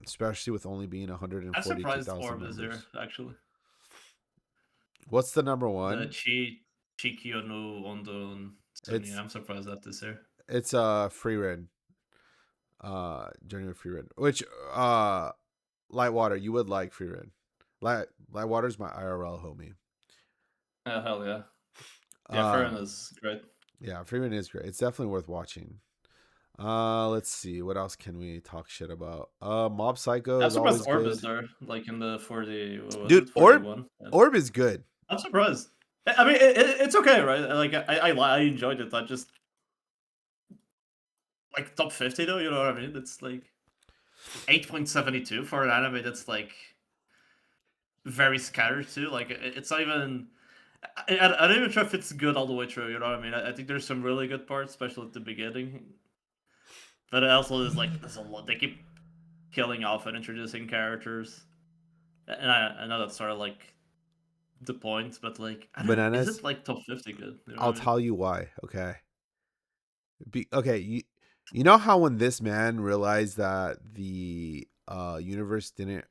Especially with only being 142,000. I'm surprised Orb is there, actually. What's the number one? The Chikyo no Ondo. I'm surprised that is there. It's Frieren. Journey with Frieren. Which Lightwater, you would like Frieren. Lightwater's my IRL homie. Oh hell yeah. Yeah, Frieren is great. Yeah, Frieren is great. It's definitely worth watching. Let's see. What else can we talk shit about? Mob Psycho is always good. Orb is there, like in the 40. Dude, Orb is good. I'm surprised. I mean, it's okay, right? Like I enjoyed it. I just like top 50 though. You know what I mean? It's like 8.72 for an anime that's like very scattered too. Like it's not even. I don't even sure if it's good all the way through. You know what I mean? I think there's some really good parts, especially at the beginning. But it also is like there's a lot. They keep killing off and introducing characters, and I know that's sort of like the point, but like Bananas, is it like top 50 good? You know I'll tell you why. Okay. You know how when this man realized that the universe didn't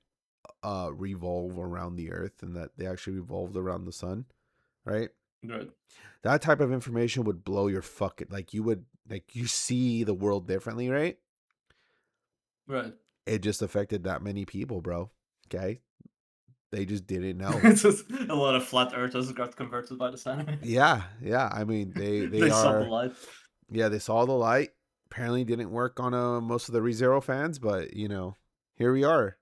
revolve around the earth and that they actually revolved around the sun, right? Right. That type of information would blow your fucking, like, you would, like, you see the world differently, right? Right. It just affected that many people, bro. Okay. They just didn't know. It's just a lot of flat earthers got converted by this anime. Yeah. I mean, they saw the light. Yeah, they saw the light. Apparently didn't work on most of the ReZero fans, but you know, here we are.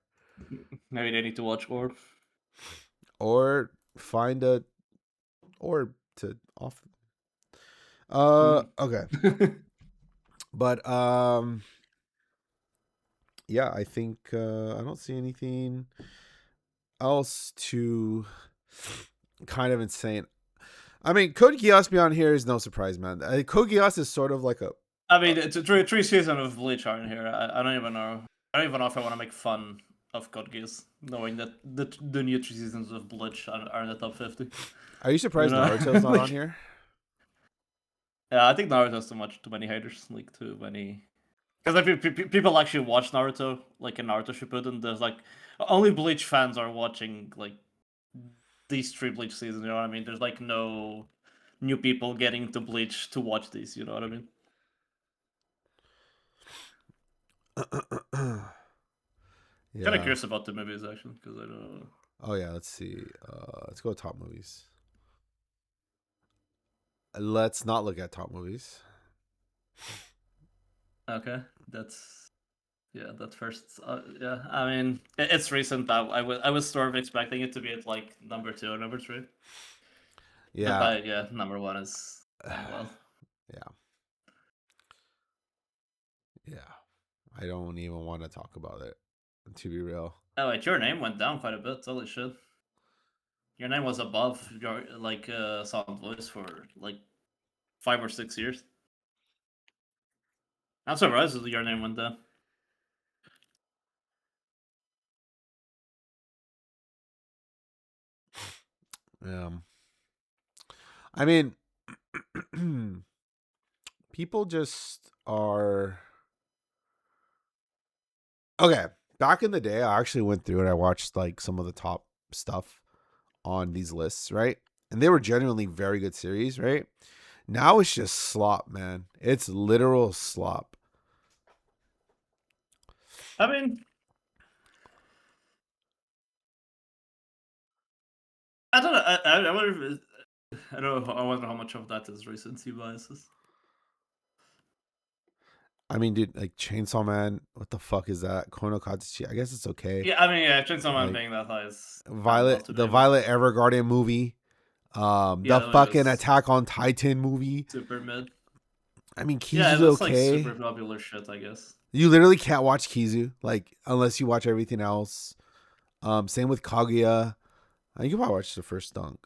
Maybe they need to watch Orb. Or find a orb to off. Okay. But yeah, I think I don't see anything else too kind of insane. I mean, Code Geass beyond here is no surprise, man. Code Geass is sort of like a. I mean, it's a three seasons of Bleach are in here. I don't even know. I don't even know if I want to make fun of Code Geass, knowing that the new 3 seasons of Bleach are in the top 50. Are you surprised Naruto's not on here? Yeah, I think Naruto has too many haters, like too many. Because like, people actually watch Naruto, like in Naruto Shippuden. There's like only Bleach fans are watching like these 3 Bleach seasons. You know what I mean? There's like no new people getting to Bleach to watch these. You know what I mean? Yeah. Kind of curious about the movies actually, because I don't know. Oh yeah, let's see. Let's go top movies. Let's not look at top movies. Okay, that's first. Yeah, I mean it's recent. I was sort of expecting it to be at like number 2 or number 3. Yeah, but yeah, number 1 is well. Yeah, I don't even want to talk about it. To be real. Oh wait, your name went down quite a bit. Holy shit. Your name was above your like Sound Voice for like 5 or 6 years. I'm surprised that your name went down. I mean, people just are. Okay, back in the day, I actually went through and I watched like some of the top stuff on these lists, right? And they were genuinely very good series, right? Now it's just slop, man. It's literal slop. I mean, I don't know. I wonder if I wonder how much of that is recency biases. I mean, dude, like Chainsaw Man, what the fuck is that? Kono Katsuchi, I guess it's okay. Yeah, I mean, yeah, Chainsaw Man being that high is the Violet Evergarden movie, the fucking Attack on Titan movie, super mid. I mean, Kizu's yeah, that's okay. like super popular shit, I guess. You literally can't watch Kizu, like, unless you watch everything else. Same with Kaguya. You can probably watch the first dunk.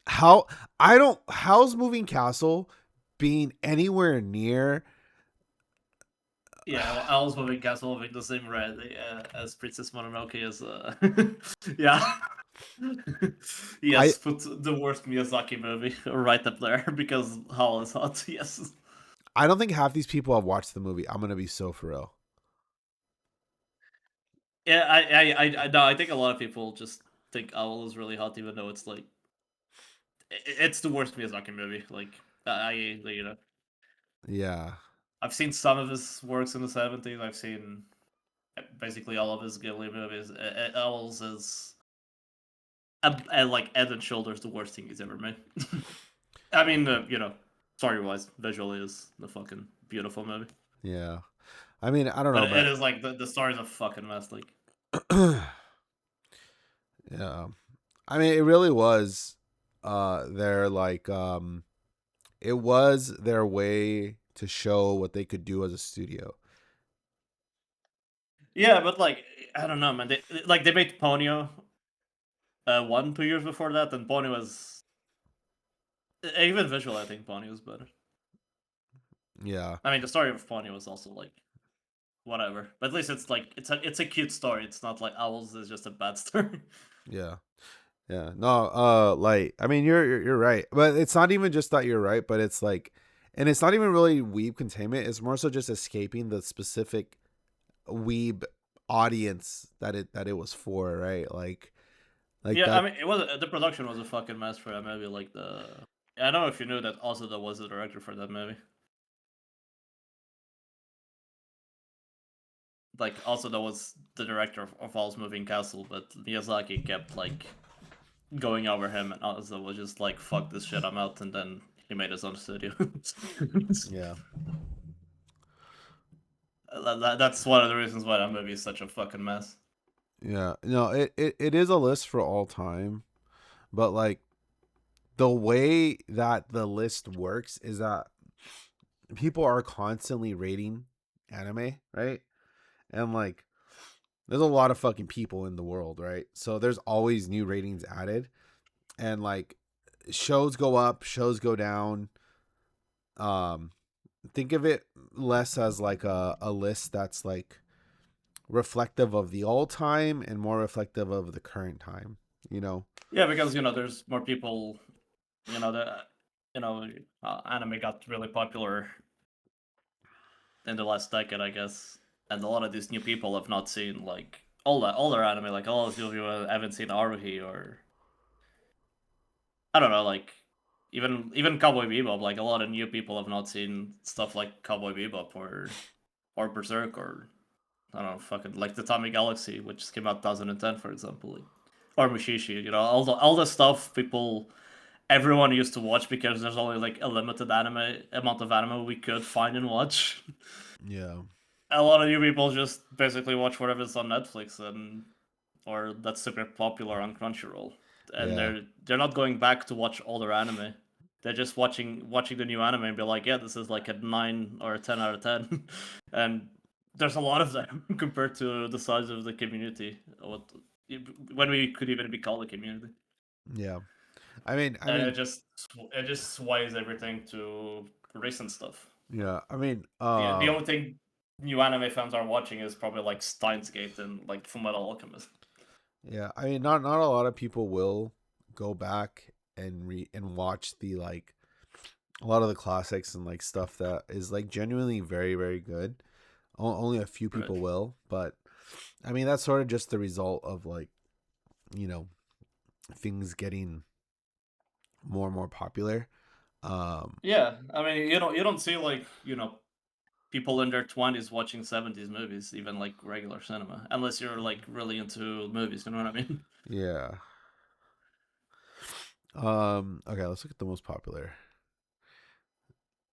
How's Moving Castle being anywhere near? Yeah, Owl's Moving Castle having the same red as Princess Mononoke is. Yeah. Yes, put the worst Miyazaki movie right up there because Howl is hot. Yes. I don't think half these people have watched the movie. I'm gonna be so for real. Yeah, I think a lot of people just think Owl is really hot, even though it's like it's the worst Miyazaki movie. Like you know. Yeah. I've seen some of his works in the 70s. I've seen basically all of his Ghibli movies. Owls is like head and shoulders the worst thing he's ever made. I mean, you know, story-wise, visually is the fucking beautiful movie. Yeah. I mean, I don't know, but it is like the story's a fucking mess. Like, yeah, I mean, it really was. Their like, it was their way to show what they could do as a studio. Yeah, but like, I don't know, man. They made Ponyo 1-2 years before that, and Ponyo was even visual. I think Ponyo was better. Yeah. I mean, the story of Ponyo was also like whatever, but at least it's like it's a cute story. It's not like Owls is just a bad story. Yeah. Yeah. No, like, I mean, you're right. But it's not even just that you're right, but it's like, and it's not even really weeb containment. It's more so just escaping the specific weeb audience that it was for, right? Like yeah, that. I mean, it was the production was a fucking mess for that movie. Like I don't know if you knew that Asuda was the director for that movie. Like Asuda was the director of Owl's Moving Castle, but Miyazaki kept like going over him, and Asuda was just like, "Fuck this shit, I'm out," and then he made his own studio. Yeah. That's one of the reasons why that movie is such a fucking mess. Yeah. No, it is a list for all time, but like the way that the list works is that people are constantly rating anime, right? And like there's a lot of fucking people in the world, right? So there's always new ratings added, and like shows go up, shows go down. Think of it less as like a list that's like reflective of the old time and more reflective of the current time, you know? Yeah, because you know there's more people. You know anime got really popular in the last decade, I guess, and a lot of these new people have not seen like older anime. Like a lot of you haven't seen Aruhi or I don't know, like even Cowboy Bebop. Like a lot of new people have not seen stuff like Cowboy Bebop or Berserk or I don't know, fucking like the Tommy Galaxy, which came out 2010, for example, like, or Mushishi. You know, all the stuff everyone used to watch because there's only like a limited amount of anime we could find and watch. Yeah. A lot of you people just basically watch whatever's on Netflix or that's super popular on Crunchyroll, and they're not going back to watch older anime. They're just watching the new anime and be like, yeah, this is like a 9 or a 10 out of 10, and there's a lot of them compared to the size of the community. When we could even be called a community. Yeah. I mean, it just sways everything to recent stuff. Yeah, I mean, the only thing new anime fans are watching is probably like Steins Gate and like Fullmetal Alchemist. Yeah, I mean, not a lot of people will go back and watch the like a lot of the classics and like stuff that is like genuinely very very good. Only a few people will, but I mean that's sort of just the result of like, you know, things getting more and more popular. Yeah, I mean you don't see like, you know, people in their 20s watching 70s movies, even like regular cinema, unless you're like really into movies, you know what I mean? Yeah. Okay, let's look at the most popular.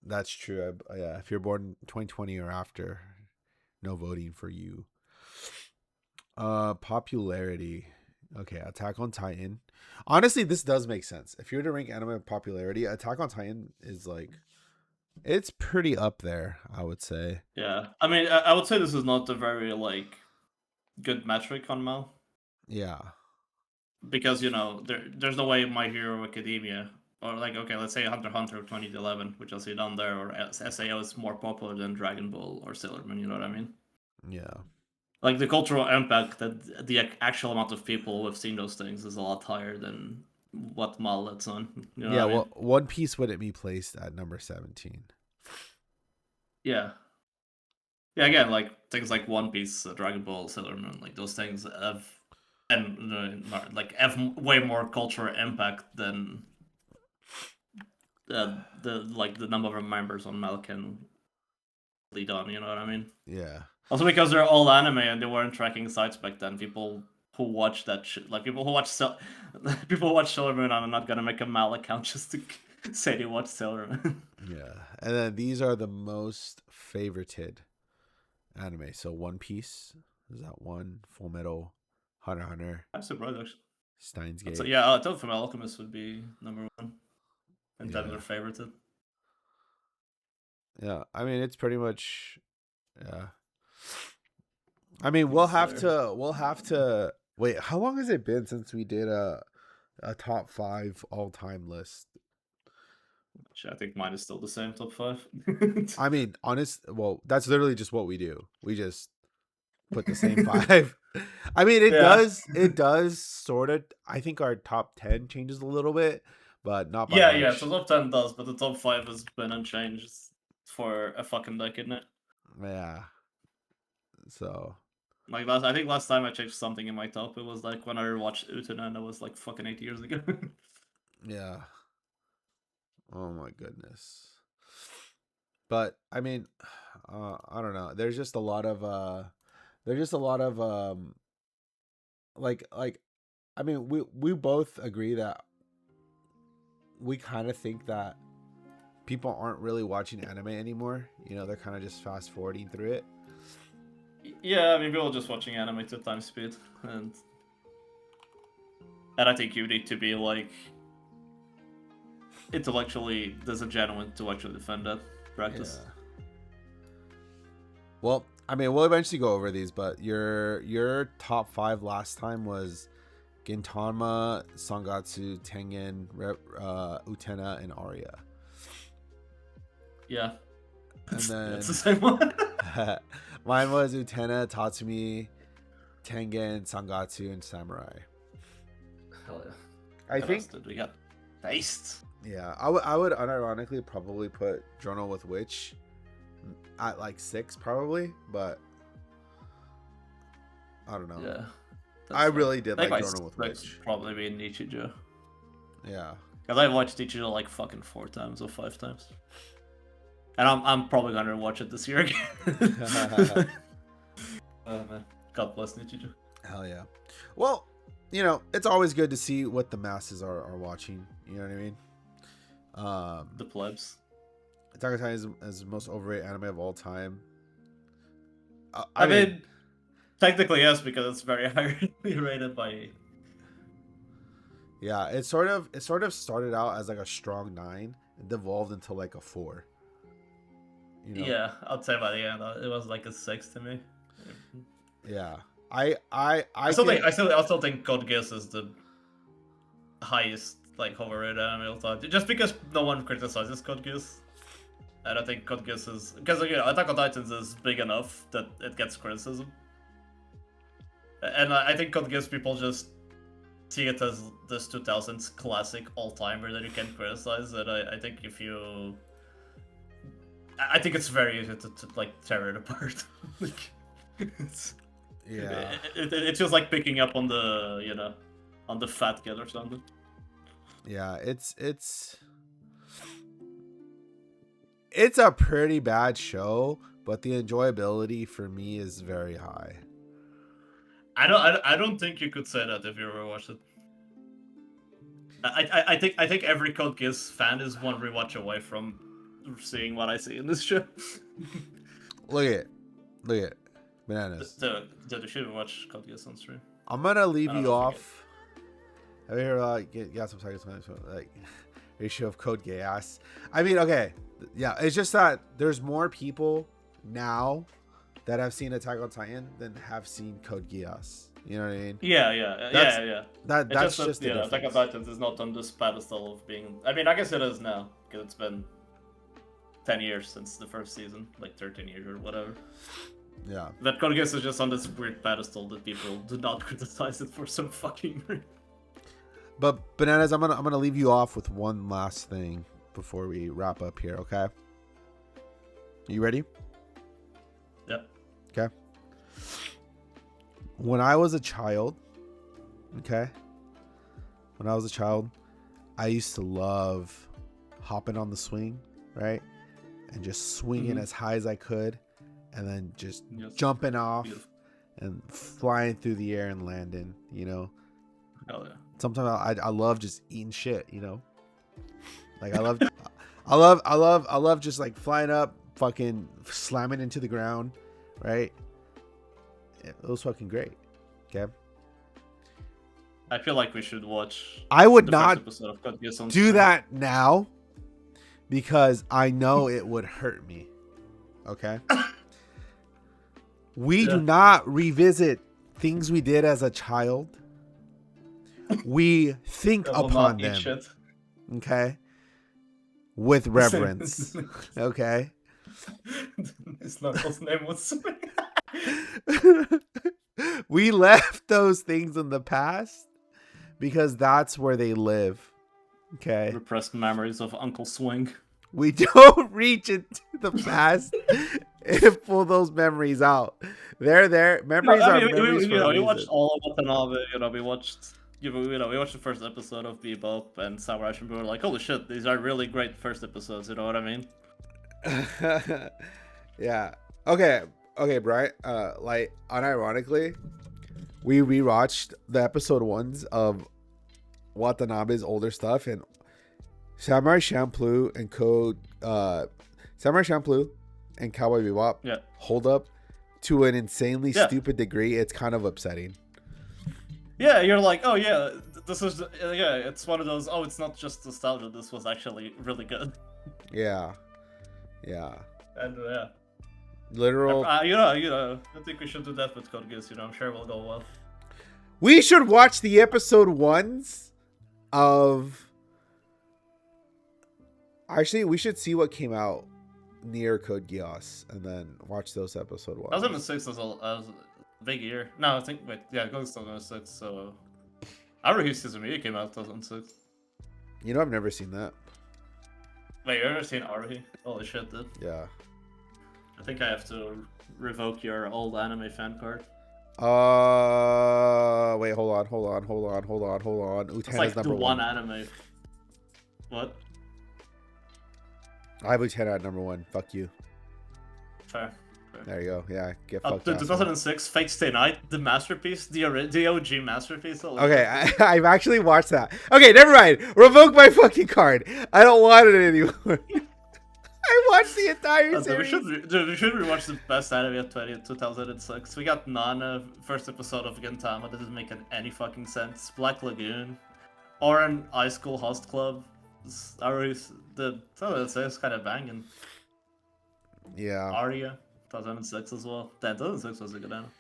That's true. Yeah, if you're born 2020 or after, no voting for you. Popularity. Okay, Attack on Titan. Honestly, this does make sense. If you were to rank anime popularity, Attack on Titan is like, it's pretty up there, I would say. Yeah, I mean, I would say this is not a very like good metric on Mal. Yeah. Because there's no way My Hero Academia or like okay, let's say Hunter x Hunter 2011, which I'll see down there, or SAO is more popular than Dragon Ball or Sailor Moon. You know what I mean? Yeah. Like the cultural impact that the actual amount of people who have seen those things is a lot higher than what Mal lets on. You know Yeah. what I Well, mean? One Piece wouldn't be placed at number 17. Yeah. Yeah. Again, like things like One Piece, Dragon Ball, Sailor Moon, like those things have way more cultural impact than the number of members on Mal can lead on. You know what I mean? Yeah. Also because they're all anime and they weren't tracking sites back then. People who watch that shit, like people who watch people who watch Sailor Moon, I'm not gonna make a Mal account just to say they watch Sailor Moon. Yeah, and then these are the most favorited anime. So One Piece is that one, Full Metal, Hunter x Hunter. I'm surprised actually. Steins Gate. So, yeah, I thought Fullmetal Alchemist would be number one, and then their favorited. Yeah, I mean it's pretty much, yeah. I mean we'll have to wait. How long has it been since we did a top 5 all time list? I think mine is still the same top 5. I mean, well, that's literally just what we do. We just put the same 5. I mean, it does sort of. I think our top 10 changes a little bit, but not by much. Yeah. So top 10 does, but the top 5 has been unchanged for a fucking decade now. Yeah. So. Like I think last time I checked something in my top, it was like when I watched Utena, and it was like fucking 8 years ago. Yeah. Oh my goodness. But I mean, I don't know. There's just a lot of like I mean, we both agree that we kind of think that people aren't really watching anime anymore. You know, they're kind of just fast forwarding through it. Yeah, I mean, people are just watching anime to time speed, and I think you need to be like intellectually, there's a genuine to actually defend that practice. Yeah. Well, I mean, we'll eventually go over these, but your top 5 last time was Gintama, Sangatsu, Tengen, Utena, and Aria. Yeah. And then that's the same one. Mine was Utena, Tatsumi, Tengen, Sangatsu, and Samurai. Hell yeah. I think we got based. Yeah, I would unironically probably put Journal with Witch at like 6 probably, but I don't know. Yeah. I really did like Journal with Witch. Probably be Nichijou. Yeah. Because I watched Nichijou like fucking 4 times or 5 times. And I'm probably gonna watch it this year again. Oh man. God bless Nichijou. Hell yeah. Well, you know, it's always good to see what the masses are watching. You know what I mean? The plebs. Attack on Titan is the most overrated anime of all time. I mean, technically yes, because it's very highly rated by. Yeah, it sort of started out as like a strong 9 and devolved into like a 4. You know? Yeah, I'd say by the end it was like a 6 to me. Yeah, I still think Code Geass is the highest like overrated anime all time, just because no one criticizes Code Geass. And I think Code Geass is because Attack on Titans is big enough that it gets criticism. And I think Code Geass people just see it as this 2000s classic all-timer that you can criticize. And I think I think it's very easy to like tear it apart. Like, it feels like picking up on the on the fat kid or something. Yeah, it's a pretty bad show, but the enjoyability for me is very high. I don't think you could say that if you ever watched it. I think every Code Geass fan is one rewatch away from seeing what I see in this show. Look at bananas. Dude, you should watch Code Geass on stream. I'm gonna leave you off. I mean, got some seconds like ratio of Code Geass. I mean, okay, yeah, it's just that there's more people now that have seen Attack on Titan than have seen Code Geass. You know what I mean? Yeah. That's just the Attack on Titans is not on this pedestal of being. I mean, I guess it is now because it's been 10 years since the first season, like 13 years or whatever. Yeah. That Code Geass is just on this weird pedestal that people do not criticize it for some fucking reason. But Bananas, I'm gonna leave you off with one last thing before we wrap up here. Okay? You ready? Yep. Okay. When I was a child, I used to love hopping on the swing, right? And just swinging as high as I could, and then just jumping off and flying through the air and landing, you know? Hell yeah. Sometimes I love just eating shit, you know? Like I love just like flying up, fucking slamming into the ground, right? It was fucking great. Okay. I feel like we should watch. I would not do that now because I know it would hurt me. Okay. We do not revisit things we did as a child. We think upon them. Shit. Okay. With reverence. Okay. His knuckles name was. We left those things in the past because that's where they live. Okay. Repressed memories of Uncle Swing. We don't reach into the past and pull those memories out. They're there. Memories are memories. We watched all of Watanabe. We watched the first episode of Bebop and Samurai Champloo. We were like, holy shit, these are really great first episodes. You know what I mean? Yeah. Okay, Brian. Like, unironically, we rewatched the episode ones of Watanabe's older stuff, and Samurai Champloo and Cowboy Bebop hold up to an insanely stupid degree. It's kind of upsetting. Yeah, you're like, oh yeah, this is it's one of those. Oh, it's not just nostalgia. This was actually really good. Yeah. And literal. I think we should do that with Code Geass. I'm sure it will go well. We should watch the episode ones of. Actually, we should see what came out near Code Geass and then watch those episode ones. 2006 was a big year. No, I think Code Geass 2006. So, Aruhi Suzumiya came out 2006. I've never seen that. Wait, you ever seen Aruhi? Holy shit, dude. Yeah. I think I have to revoke your old anime fan card. Wait, hold on. It's like the one anime. What? I have Utena at number 1. Fuck you. Fair. There you go. Yeah, get fucked. 2006, Fate Stay Night, the masterpiece, the OG masterpiece. Okay, I've actually watched that. Okay, never mind. Revoke my fucking card. I don't want it anymore. I watched the entire series. We should rewatch the best anime of 2006. We got Nana, first episode of Gintama, that doesn't make any fucking sense. Black Lagoon, Oran High School Host Club. The 2006 kind of banging. Yeah. Aria, 2006 as well. That 2006 was a good anime.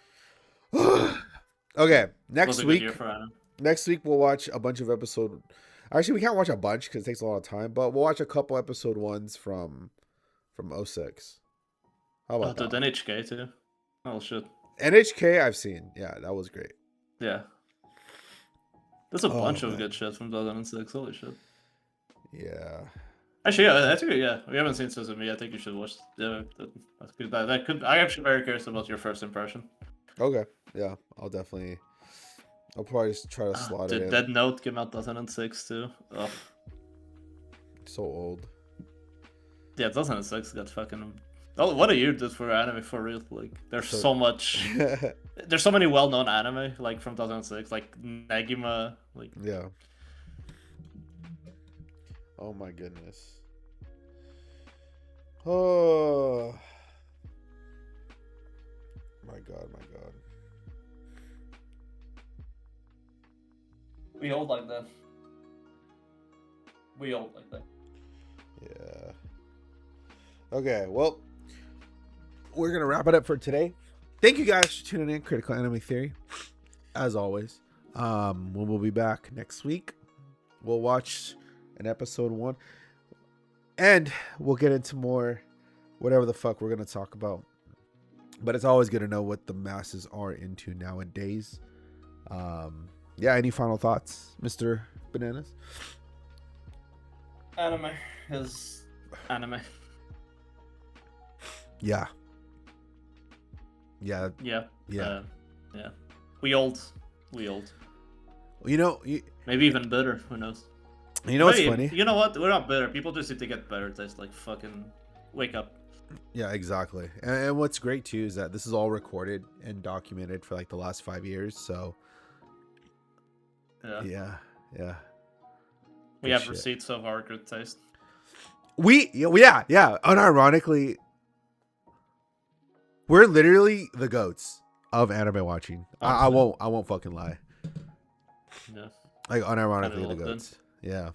Okay, next week we'll watch a bunch of episode. Actually, we can't watch a bunch because it takes a lot of time, but we'll watch a couple episode ones from 06. How about that? NHK too. Oh shit. NHK I've seen. Yeah, that was great. Yeah. There's a bunch of good shit from 2006. Holy shit. Yeah. Actually, I think we haven't seen Suzumiya. I think you should watch. Yeah, that could. I'm actually very curious about your first impression. Okay. Yeah, I'll probably just try to slot it in. Dead Note came out 2006 too. Oh. So old. Yeah, 2006 got fucking. Oh, what a year did for anime for real. Like, there's so much. There's so many well-known anime like from 2006, like Negima, like. Yeah. Oh my goodness. Oh my god, my god. We all like that. We all like that. Yeah. Okay, well, we're gonna wrap it up for today. Thank you guys for tuning in, Critical Anime Theory. As always, we'll be back next week. We'll watch an episode 1, and we'll get into more, whatever the fuck we're gonna talk about. But it's always good to know what the masses are into nowadays. Yeah. Any final thoughts, Mr. Bananas? Anime is anime. Yeah. Yeah. Yeah. Yeah. Yeah. We old. You know, maybe even better. Who knows? You know what's funny? You know what? We're not better. People just need to get better taste. Like fucking wake up. Yeah, exactly. And what's great too is that this is all recorded and documented for like the last 5 years. So yeah. We have receipts of our good taste. Yeah. Unironically, we're literally the goats of anime watching. I won't fucking lie. Yeah. Like unironically the goats. Yeah.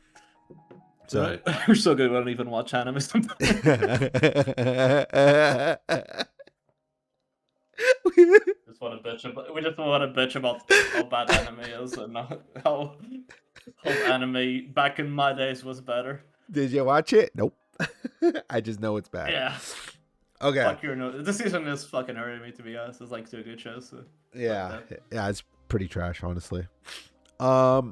So we're so good we don't even watch anime sometimes. We just want to bitch about how bad anime is and how anime back in my days was better. Did you watch it? Nope. I just know it's bad. Yeah. Okay. Fuck your nose. This season is fucking hurting me, to be honest. It's like 2 good shows. So yeah. Yeah, it's pretty trash, honestly. Okay.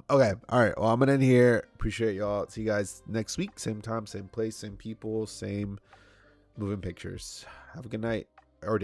All right. Well, I'm gonna end here. Appreciate y'all. See you guys next week. Same time, same place, same people, same moving pictures. Have a good night.